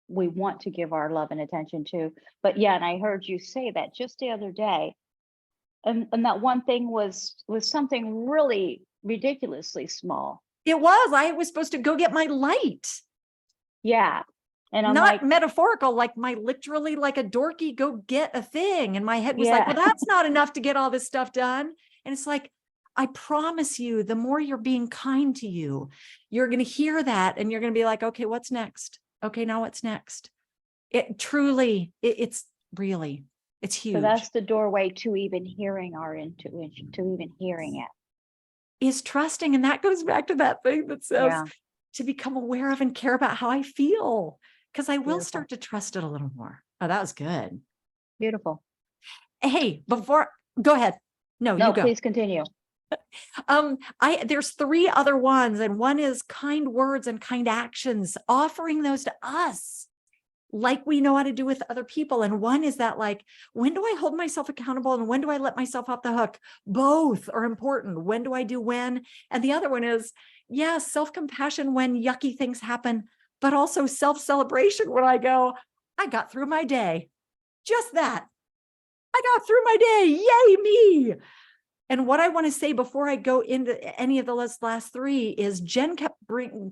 we want to give our love and attention to. But yeah, and I heard you say that just the other day, and that one thing was something really ridiculously small. It was. I was supposed to go get my light. Yeah. And I'm Not like, metaphorical, like my literally like a dorky go get a thing. And my head was like, Yeah. well, that's not enough to get all this stuff done. And it's like, I promise you, the more you're being kind to you, you're going to hear that and you're going to be like, okay, what's next? Okay, now what's next? It truly, it's really, it's huge. so that's the doorway to even hearing our intuition, to even hearing it. Is trusting. And that goes back to that thing that says Yeah. to become aware of and care about how I feel, because I will Beautiful. start to trust it a little more. Oh, that was good. Beautiful. Hey, before, go ahead. No, No, you go. please continue. There's 3 other ones, and one is kind words and kind actions, offering those to us like we know how to do with other people. And one is that, like, when do I hold myself accountable and when do I let myself off the hook? Both are important. When do I do when? And the other one is, yeah, self-compassion when yucky things happen, but also self-celebration when I go, I got through my day. Just that. I got through my day. Yay, me. And what I want to say before I go into any of the last 3 is Jen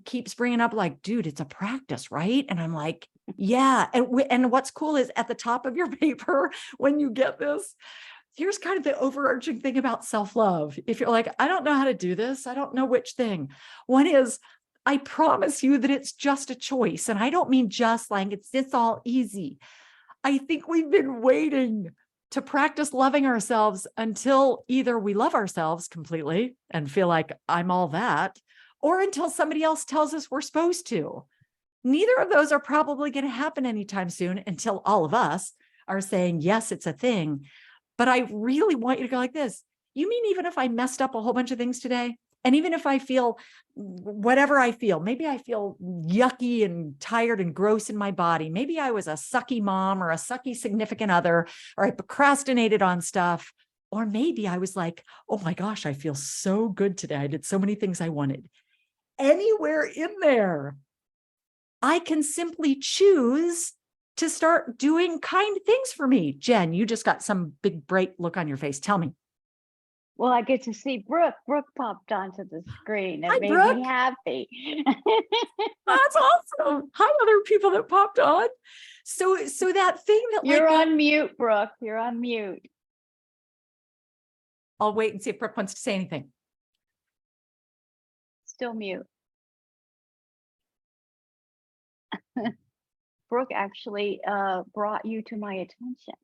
keeps bringing up, like, dude, it's a practice, right? And I'm like, yeah. And what's cool is at the top of your paper, when you get this, here's kind of the overarching thing about self-love. If you're like, I don't know how to do this, I don't know which thing. One is, I promise you that it's just a choice. And I don't mean just like it's all easy. I think we've been waiting to practice loving ourselves until either we love ourselves completely and feel like I'm all that, or until somebody else tells us we're supposed to. Neither of those are probably going to happen anytime soon until all of us are saying, yes, it's a thing. But I really want you to go like this. You mean even if I messed up a whole bunch of things today, and even if I feel whatever I feel, maybe I feel yucky and tired and gross in my body. Maybe I was a sucky mom or a sucky significant other, or I procrastinated on stuff. Or maybe I was like, oh my gosh, I feel so good today. I did so many things I wanted. Anywhere in there, I can simply choose to start doing kind things for me. Jen, you just got some big bright look on your face. Tell me. Well, I get to see Brooke. Brooke popped onto the screen. It Hi, made Brooke. me happy. That's awesome. Hi, other people that popped on. So that thing that You're like, on mute, Brooke. You're on mute. I'll wait and see if Brooke wants to say anything. Still mute. Brooke actually brought you to my attention.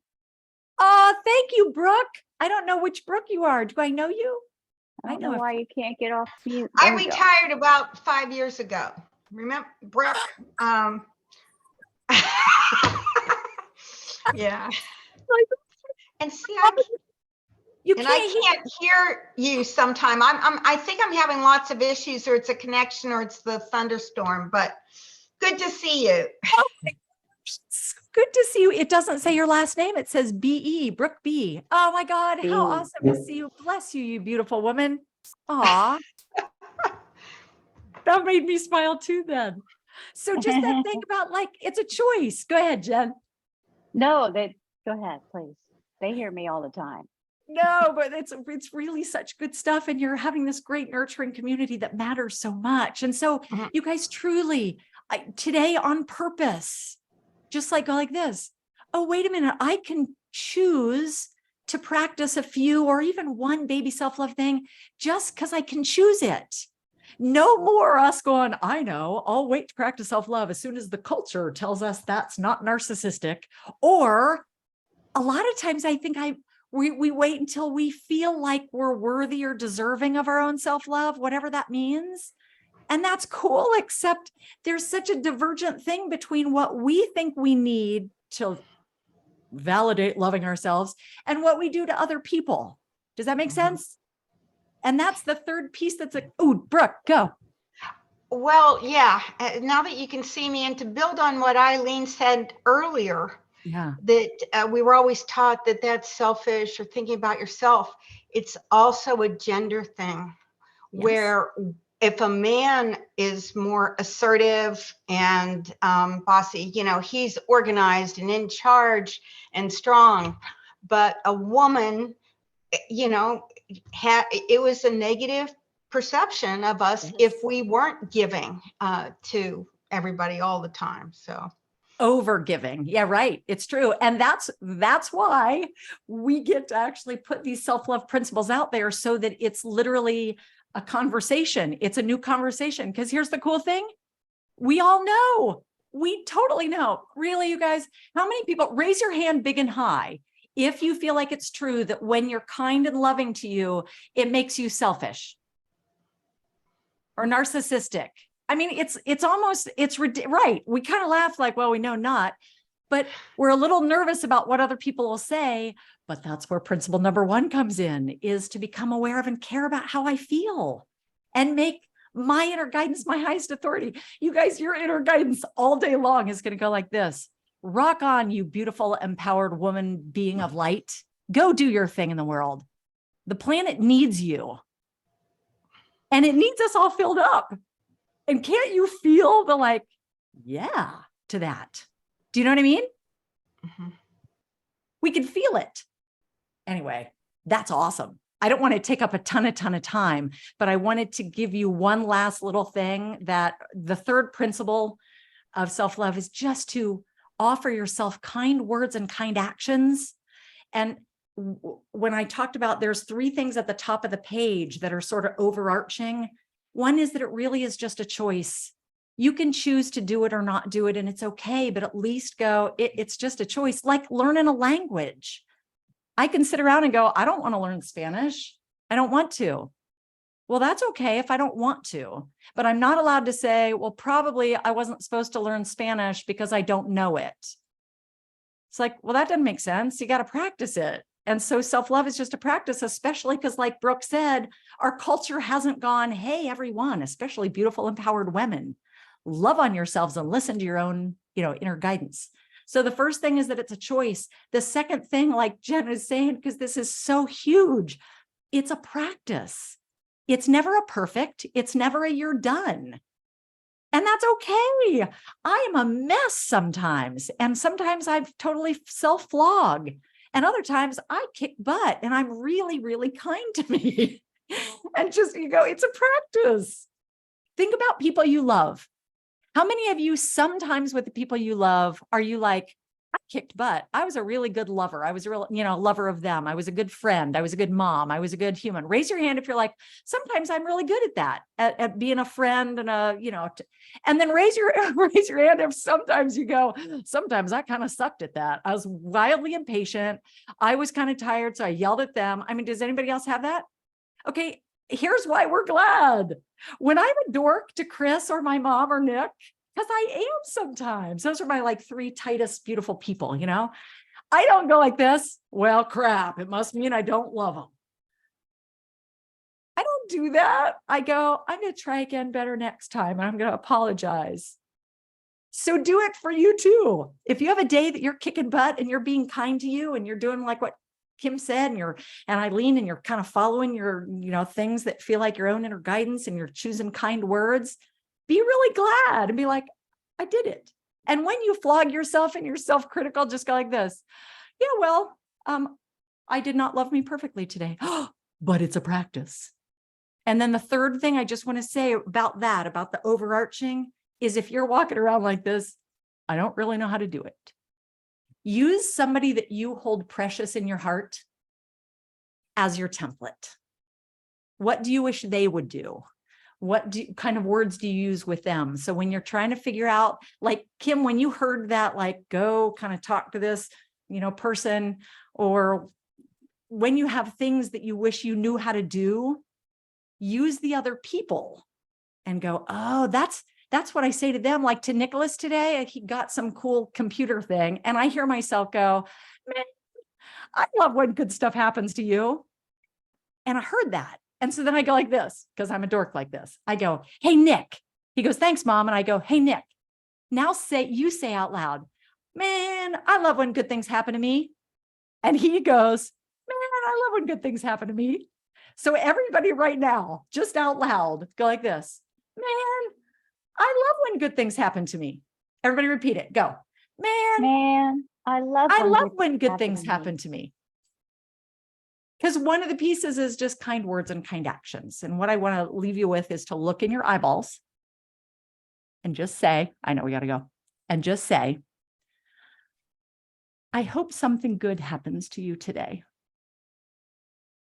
Oh, thank you, Brooke. I don't know which Brooke you are. Do I know you? I don't know know if- why you can't get off mute. I There we go. retired about 5 years ago. Remember, Brooke? Yeah. And see, You I can't hear. can't hear you sometime. I think I'm having lots of issues, or it's a connection, or it's the thunderstorm. But good to see you. It's good to see you. It doesn't say your last name. It says B.E., Brooke B. Oh my God, B. how awesome to see you. Bless you, you beautiful woman. Aw. That made me smile too then. So just that thing about, like, it's a choice. Go ahead, Jen. No, go ahead, please. They hear me all the time. No, but it's really such good stuff. And you're having this great nurturing community that matters so much. And so Mhm. you guys truly, today on purpose, just like go like this. Oh, wait a minute. I can choose to practice a few or even one baby self-love thing just because I can choose it. No more us going, I know, I'll wait to practice self-love as soon as the culture tells us that's not narcissistic. Or a lot of times I think we wait until we feel like we're worthy or deserving of our own self-love, whatever that means. And that's cool, except there's such a divergent thing between what we think we need to validate loving ourselves and what we do to other people. Does that make sense? And that's the third piece that's like, oh, Brooke, go. Well, yeah, now that you can see me, and to build on what Eileen said earlier, Yeah. that we were always taught that that's selfish or thinking about yourself. It's also a gender thing, Yes. where if a man is more assertive and bossy, he's organized and in charge and strong, but a woman, it was a negative perception of us if we weren't giving to everybody all the time. So Over giving. Yeah, right. It's true. And that's why we get to actually put these self-love principles out there, so that it's literally a conversation. It's a new conversation. Because here's the cool thing. We all know. We totally know. Really, you guys, how many people, raise your hand big and high, if you feel like it's true that when you're kind and loving to you, it makes you selfish or narcissistic. I mean, it's almost, right. We kind of laugh like, well, we know not, but we're a little nervous about what other people will say. But that's where principle number 1 comes in, is to become aware of and care about how I feel and make my inner guidance my highest authority. You guys, your inner guidance all day long is going to go like this. Rock on, you beautiful, empowered woman, being of light. Go do your thing in the world. The planet needs you. And it needs us all filled up. And can't you feel the like, yeah, to that? Do you know what I mean? mm-hmm. We can feel it. Anyway, that's awesome. I don't want to take up a ton of time, but I wanted to give you one last little thing, that the third principle of self-love is just to offer yourself kind words and kind actions. And when I talked about, there's 3 things at the top of the page that are sort of overarching. One is that it really is just a choice. You can choose to do it or not do it, and it's okay, but at least go, it's just a choice, like learning a language. I can sit around and go, I don't want to learn Spanish. I don't want to. Well, that's okay if I don't want to, but I'm not allowed to say, well, probably I wasn't supposed to learn Spanish because I don't know it. It's like, well, that doesn't make sense. You got to practice it. And so self-love is just a practice, especially because, like Brooke said, our culture hasn't gone, hey, everyone, especially beautiful, empowered women, love on yourselves and listen to your own, inner guidance. So the first thing is that it's a choice. The second thing, like Jen is saying, because this is so huge, it's a practice. It's never a perfect, it's never a you're done. And that's okay. I am a mess sometimes. And sometimes I totally self-flog. And other times I kick butt and I'm really, really kind to me. And just, it's a practice. Think about people you love. How many of you, sometimes with the people you love, are you like, I kicked butt. I was a really good lover. I was a real, lover of them. I was a good friend. I was a good mom. I was a good human. Raise your hand if you're like, sometimes I'm really good at that, at being a friend and and then raise your hand if sometimes you go, sometimes I kind of sucked at that. I was wildly impatient. I was kind of tired. So I yelled at them. I mean, does anybody else have that? Okay. Here's why we're glad. When I'm a dork to Chris or my mom or Nick, because I am sometimes. Those are my 3 tightest, beautiful people, I don't go like this. Well, crap. It must mean I don't love them. I don't do that. I go, I'm going to try again better next time. And I'm going to apologize. So do it for you too. If you have a day that you're kicking butt and you're being kind to you and you're doing like what Kim said, and Eileen, and you're kind of following your, things that feel like your own inner guidance, and you're choosing kind words, be really glad and be like, I did it. And when you flog yourself and you're self-critical, just go like this. Yeah, well, I did not love me perfectly today, but it's a practice. And then the third thing I just want to say about that, about the overarching, is if you're walking around like this, I don't really know how to do it. Use somebody that you hold precious in your heart as your template. What do you wish they would do? What kind of words do you use with them? So when you're trying to figure out, like Kim, when you heard that, like, go kind of talk to this, person, or when you have things that you wish you knew how to do, use the other people and go, oh, that's what I say to them. Like to Nicholas today, he got some cool computer thing. And I hear myself go, man, I love when good stuff happens to you. And I heard that. And so then I go like this, because I'm a dork like this. I go, hey, Nick, He goes, thanks, Mom. And I go, hey, Nick, now say out loud, man, I love when good things happen to me. And he goes, man, I love when good things happen to me. So everybody right now, just out loud, go like this, man, I love when good things happen to me. Everybody repeat it. Go, man, I love when good things happen to me. Because one of the pieces is just kind words and kind actions. And what I want to leave you with is to look in your eyeballs and just say, I know we got to go, and just say, I hope something good happens to you today.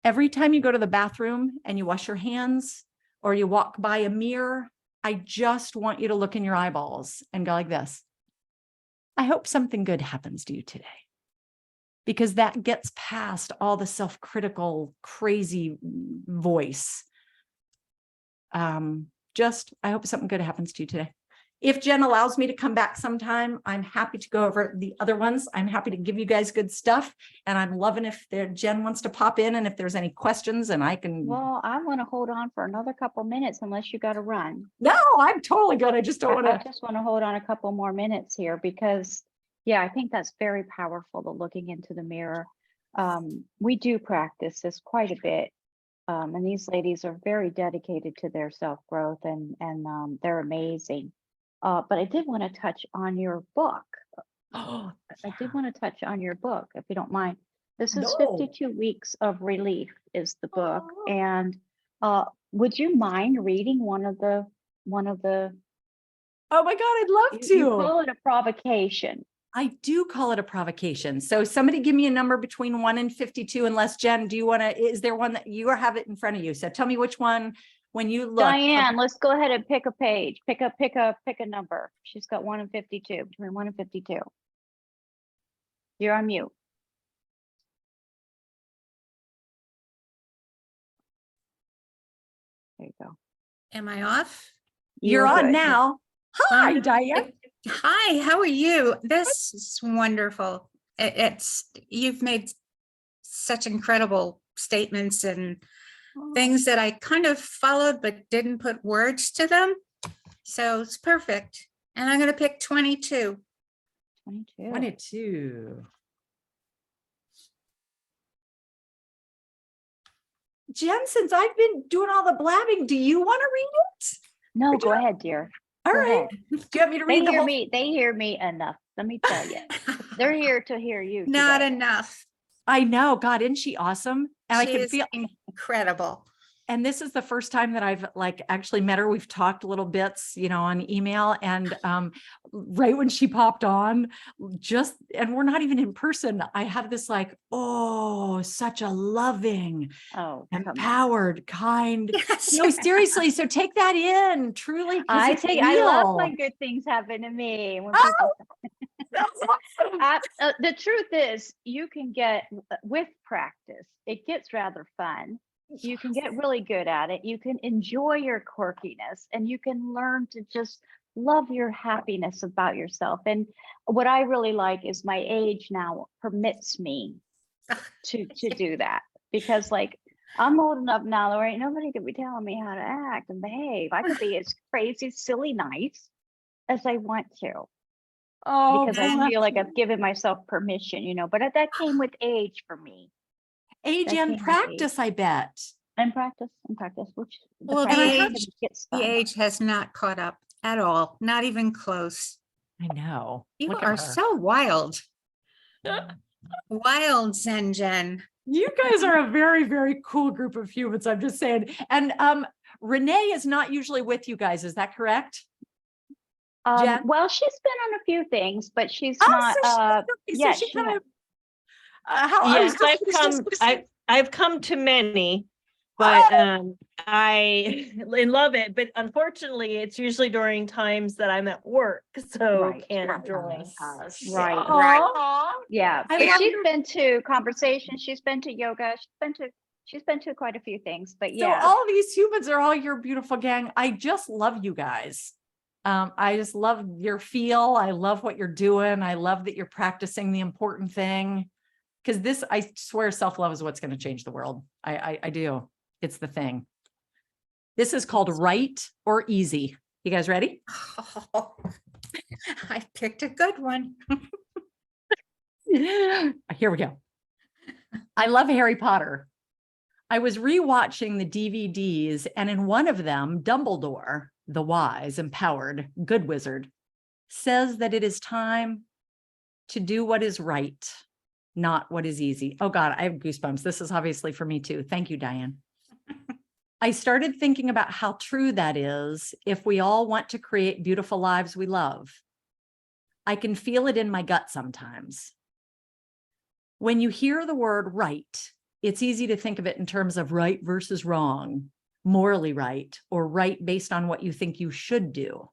Every time you go to the bathroom and you wash your hands or you walk by a mirror, I just want you to look in your eyeballs and go like this. I hope something good happens to you today. Because that gets past all the self-critical, crazy voice. I hope something good happens to you today. If Jen allows me to come back sometime, I'm happy to go over the other ones. I'm happy to give you guys good stuff. And I'm loving if Jen wants to pop in and if there's any questions and I can. Well, I want to hold on for another couple minutes unless you got to run. No, I'm totally good. I just don't want I to. just want to hold on a couple more minutes here because, yeah, I think that's very powerful, the looking into the mirror. We do practice this quite a bit. And these ladies are very dedicated to their self-growth and they're amazing. But I did want to touch on your book. I did want to touch on your book, if you don't mind. This is 52 Weeks of Relief is the book. And would you mind reading one of the? Oh my God, I'd love to. You call it a provocation. I do call it a provocation. So somebody give me a number between 1 and 52, unless Jen, do you want to, is there one that you have it in front of you? So tell me which one when you look. Diane, let's go ahead and pick a page, pick a number. She's got 1 and 52, between 1 and 52. You're on mute. There you go. Am I off? You're on good. now. Hi, Diane. Hi, how are you? This is wonderful. You've made such incredible statements and things that I kind of followed but didn't put words to them. So it's perfect. And I'm going to pick 22. 22. 22. Jen, since I've been doing all the blabbing, do you want to read it? No, go ahead, dear. All Go right. ahead. Do you want me to They read the hear whole? me. They hear me enough. Let me tell you, they're here to hear you. Not today. enough. I know. God, isn't she awesome? And I She can is feel. incredible. And this is the first time that I've actually met her. We've talked little bits, on email, and right when she popped on, and we're not even in person, I have this such a loving, Oh, come on. empowered, kind. Yes. No, seriously. So take that in, truly. 'Cause I it's love real. when good things happen to me. When Oh! people That's awesome. the truth is, you can get with practice. It gets rather fun. You can get really good at it. You can enjoy your quirkiness, and you can learn to just love your happiness about yourself. And what I really like is my age now permits me to do that, because I'm old enough now, there ain't nobody could be telling me how to act and behave. I could be as crazy, silly, nice as I want to. Oh, Because I feel like I've given myself permission, but that came with age for me. age that and came with practice, I bet. And practice, which Well, the the practice age- gets The fun. age has not caught up at all. Not even close. I know. You Look at are her. so wild. Wild, Zen Jen. You guys are a very, very cool group of humans. I'm just saying. And Renee is not usually with you guys. Is that correct? Jen? Well, she's been on a few things, but she's Oh, not. so Yeah, she she kind ha- of. How Yes, I've come to many, but I love it. But unfortunately, it's usually during times that I'm at work, so Right, can't right. join us. Right. Yeah, I but love she's your- been to conversations. She's been to yoga. She's been to quite a few things. But So yeah, all these humans are all your beautiful gang. I just love you guys. I just love your feel. I love what you're doing. I love that you're practicing the important thing. Because I swear, self-love is what's going to change the world. I do. It's the thing. This is called right or easy. You guys ready? I picked a good one. Here we go. I love Harry Potter. I was rewatching the DVDs, and in one of them, Dumbledore, the wise, empowered, good wizard, says that it is time to do what is right, not what is easy. Oh God, I have goosebumps. This is obviously for me too. Thank you, Diane. I started thinking about how true that is if we all want to create beautiful lives we love. I can feel it in my gut sometimes. When you hear the word right, it's easy to think of it in terms of right versus wrong, morally right, or right based on what you think you should do.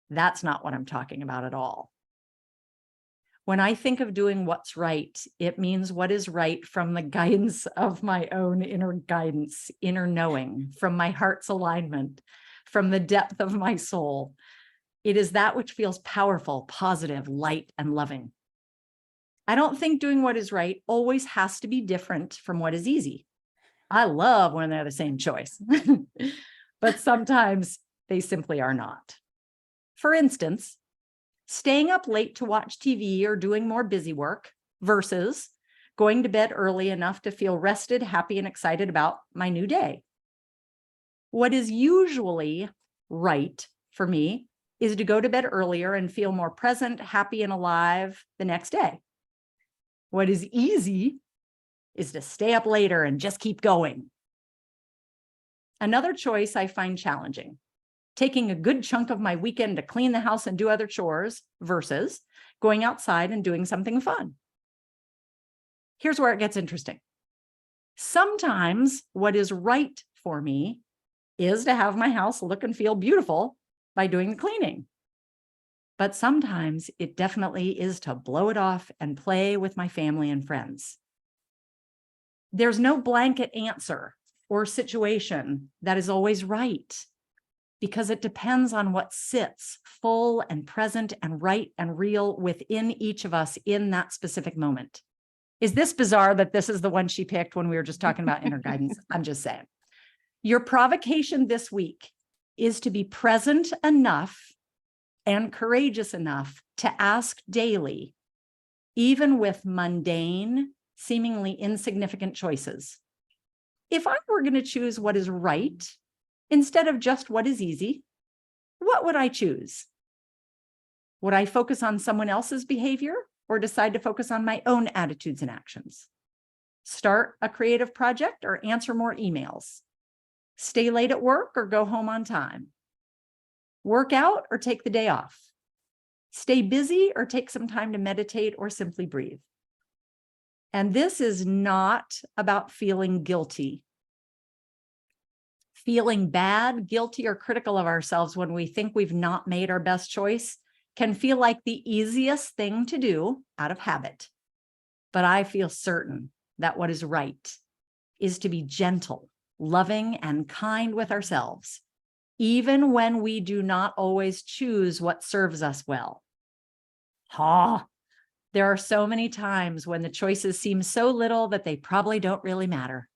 That's not what I'm talking about at all. When I think of doing what's right, it means what is right from the guidance of my own inner guidance, inner knowing, from my heart's alignment, from the depth of my soul. It is that which feels powerful, positive, light, and loving. I don't think doing what is right always has to be different from what is easy. I love when they're the same choice, but sometimes they simply are not. For instance, staying up late to watch TV or doing more busy work versus going to bed early enough to feel rested, happy, and excited about my new day. What is usually right for me is to go to bed earlier and feel more present, happy, and alive the next day. What is easy is to stay up later and just keep going. Another choice I find challenging, taking a good chunk of my weekend to clean the house and do other chores versus going outside and doing something fun. Here's where it gets interesting. Sometimes what is right for me is to have my house look and feel beautiful by doing the cleaning. But sometimes it definitely is to blow it off and play with my family and friends. There's no blanket answer or situation that is always right, because it depends on what sits full and present and right and real within each of us in that specific moment. Is this bizarre that this is the one she picked when we were just talking about inner guidance? I'm just saying. Your provocation this week is to be present enough and courageous enough to ask daily, even with mundane, seemingly insignificant choices. If I were going to choose what is right instead of just what is easy, what would I choose? Would I focus on someone else's behavior or decide to focus on my own attitudes and actions? Start a creative project or answer more emails? Stay late at work or go home on time? Work out or take the day off? Stay busy or take some time to meditate or simply breathe? And this is not about feeling guilty. Feeling bad, guilty, or critical of ourselves when we think we've not made our best choice can feel like the easiest thing to do out of habit. But I feel certain that what is right is to be gentle, loving, and kind with ourselves, even when we do not always choose what serves us well. There are so many times when the choices seem so little that they probably don't really matter.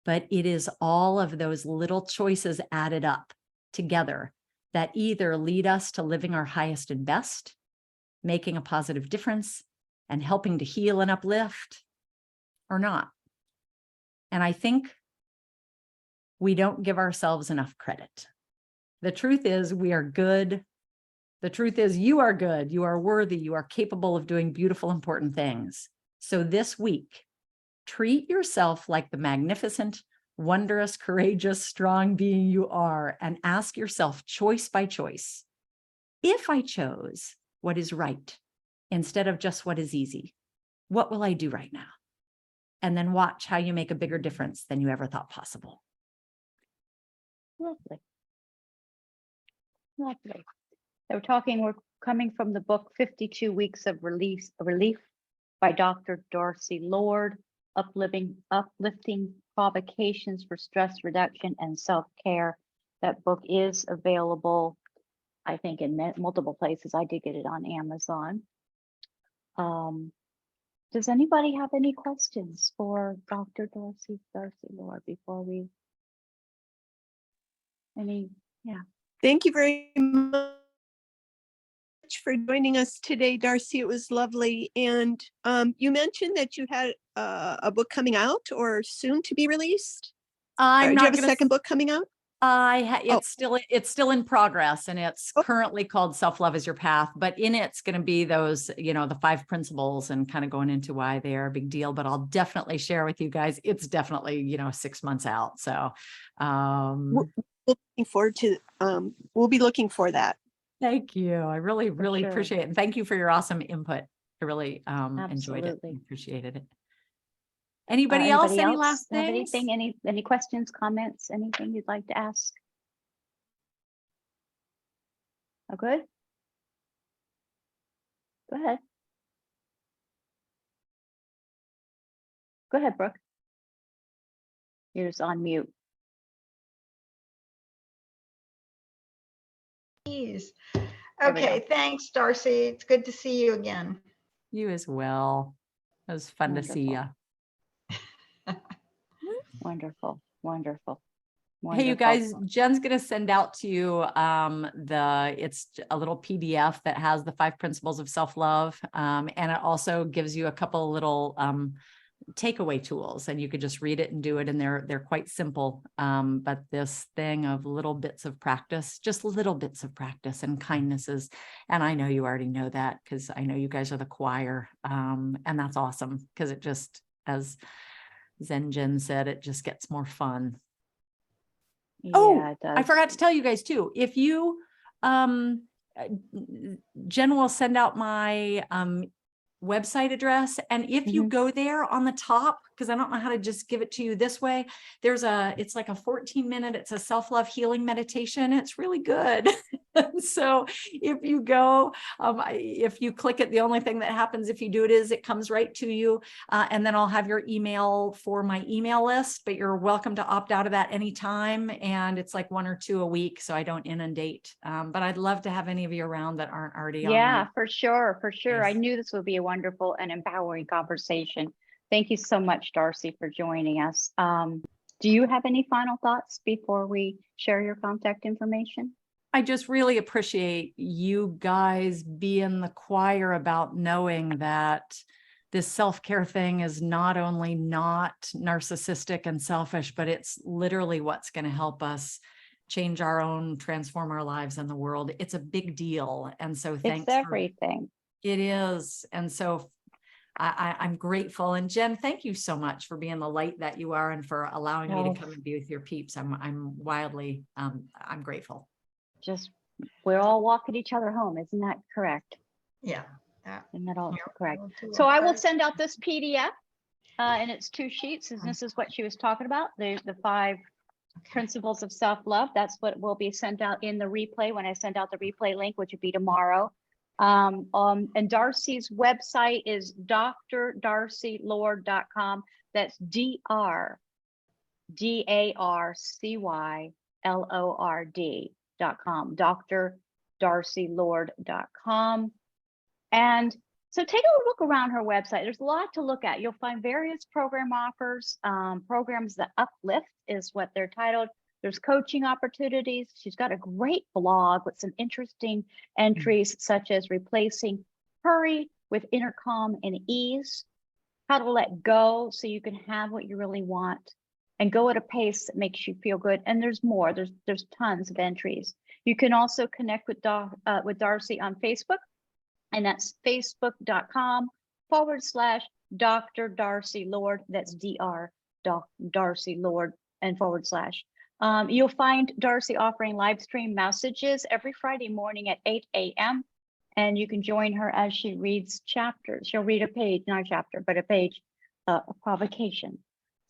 But it is all of those little choices added up together that either lead us to living our highest and best, making a positive difference, and helping to heal and uplift, or not. And I think we don't give ourselves enough credit. The truth is we are good. The truth is you are good, you are worthy, you are capable of doing beautiful, important things. So this week, treat yourself like the magnificent, wondrous, courageous, strong being you are, and ask yourself choice by choice, if I chose what is right instead of just what is easy, what will I do right now? And then watch how you make a bigger difference than you ever thought possible. Lovely. Lovely. So we're coming from the book 52 Weeks of Relief by Dr. Darcy Lord, uplifting provocations for stress reduction and self-care. That book is available, I think, in multiple places. I did get it on Amazon. Does anybody have any questions for Dr. Darcy Lord before we? Yeah. Thank you very much for joining us today, Darcy. It was lovely. And you mentioned that you had a book coming out or soon to be released. I'm Do you not have a gonna second book coming out? Oh. it's still in progress, and it's Oh. currently called Self-Love is Your Path, but in it's going to be those, the 5 principles and kind of going into why they are a big deal. But I'll definitely share with you guys. It's definitely, 6 months out. So, We're looking forward to, we'll be looking for that. thank you. I really, really sure. appreciate it. And thank you for your awesome input. I really, enjoyed it. Absolutely. Appreciated it. Anybody else? Any last have things? anything? Any questions, comments, anything you'd like to ask? Oh, good. Go ahead. Go ahead, Brooke. You're just on mute. Please. There we Okay, thanks, Darcy. It's good to see you again. You as well. It was fun to see you. Wonderful, wonderful. Hey, you Wonderful. guys, Jen's going to send out to you it's a little PDF that has the 5 principles of self-love. And it also gives you a couple little takeaway tools, and you could just read it and do it. And they're quite simple. But this thing of little bits of practice, just little bits of practice and kindnesses. And I know you already know that because I know you guys are the choir. And that's awesome because it just, as Jen said, it just gets more fun. Yeah, it I does. forgot to tell you guys too, if you, Jen will send out my website address. And if you go there on the top, because I don't know how to just give it to you this way, it's like a 14-minute, it's a self-love healing meditation. It's really good. So if you go, if you click it, the only thing that happens if you do it is it comes right to you. And then I'll have your email for my email list, but you're welcome to opt out of that anytime. And it's like 1 or 2 a week, so I don't inundate. But I'd love to have any of you around that aren't already on. Yeah, for sure, for sure. I Yes. knew this would be a wonderful and empowering conversation. Thank you so much, Darcy, for joining us. Do you have any final thoughts before we share your contact information? I just really appreciate you guys being the choir about knowing that this self-care thing is not only not narcissistic and selfish, but it's literally what's going to help us change our own, transform our lives in the world. It's a big deal. And so thanks. It's everything. It is. And so I'm grateful. And Jen, thank you so much for being the light that you are and for allowing me to come and be with your peeps. I'm wildly, I'm grateful. Just, we're all walking each other home. Isn't that correct? Yeah. Isn't that all Yeah, correct? we'll do So our I will part. send out this PDF and it's 2 sheets. And this is what she was talking about. The 5 principles of self-love. That's what will be sent out in the replay when I send out the replay link, which would be tomorrow. And Darcy's website is drdarcylord.com. That's DRDARCYLORD.com, drdarcylord.com. And so take a look around her website. There's a lot to look at. You'll find various program offers, programs that uplift is what they're titled. There's coaching opportunities. She's got a great blog with some interesting entries, such as replacing hurry with inner calm and ease, how to let go so you can have what you really want and go at a pace that makes you feel good. And there's more. There's tons of entries. You can also connect with Darcy on Facebook, and that's facebook.com/Dr. Darcy Lord. That's Dr. Darcy Lord and /. You'll find Darcy offering live stream messages every Friday morning at 8 a.m. And you can join her as she reads chapters. She'll read a page, not a chapter, but a page of provocation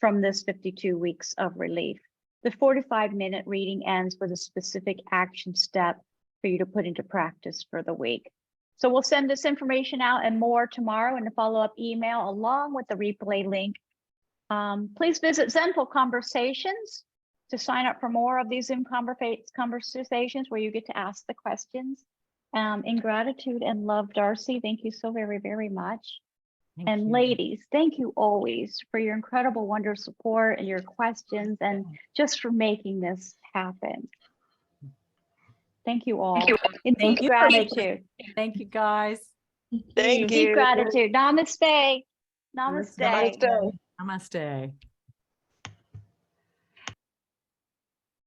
from this 52 weeks of relief. The 45-minute reading ends with a specific action step for you to put into practice for the week. So we'll send this information out and more tomorrow in a follow-up email along with the replay link. Please visit Zenful Conversations to sign up for more of these conversations where you get to ask the questions. In gratitude and love, Darcy, thank you so very, very much. Thank And you. ladies, thank you always for your incredible, wonderful support and your questions and just for making this happen. Thank you all. In Thank deep you. gratitude. Thank you, guys. Thank Deep you. gratitude. Namaste. Namaste. Namaste. Namaste.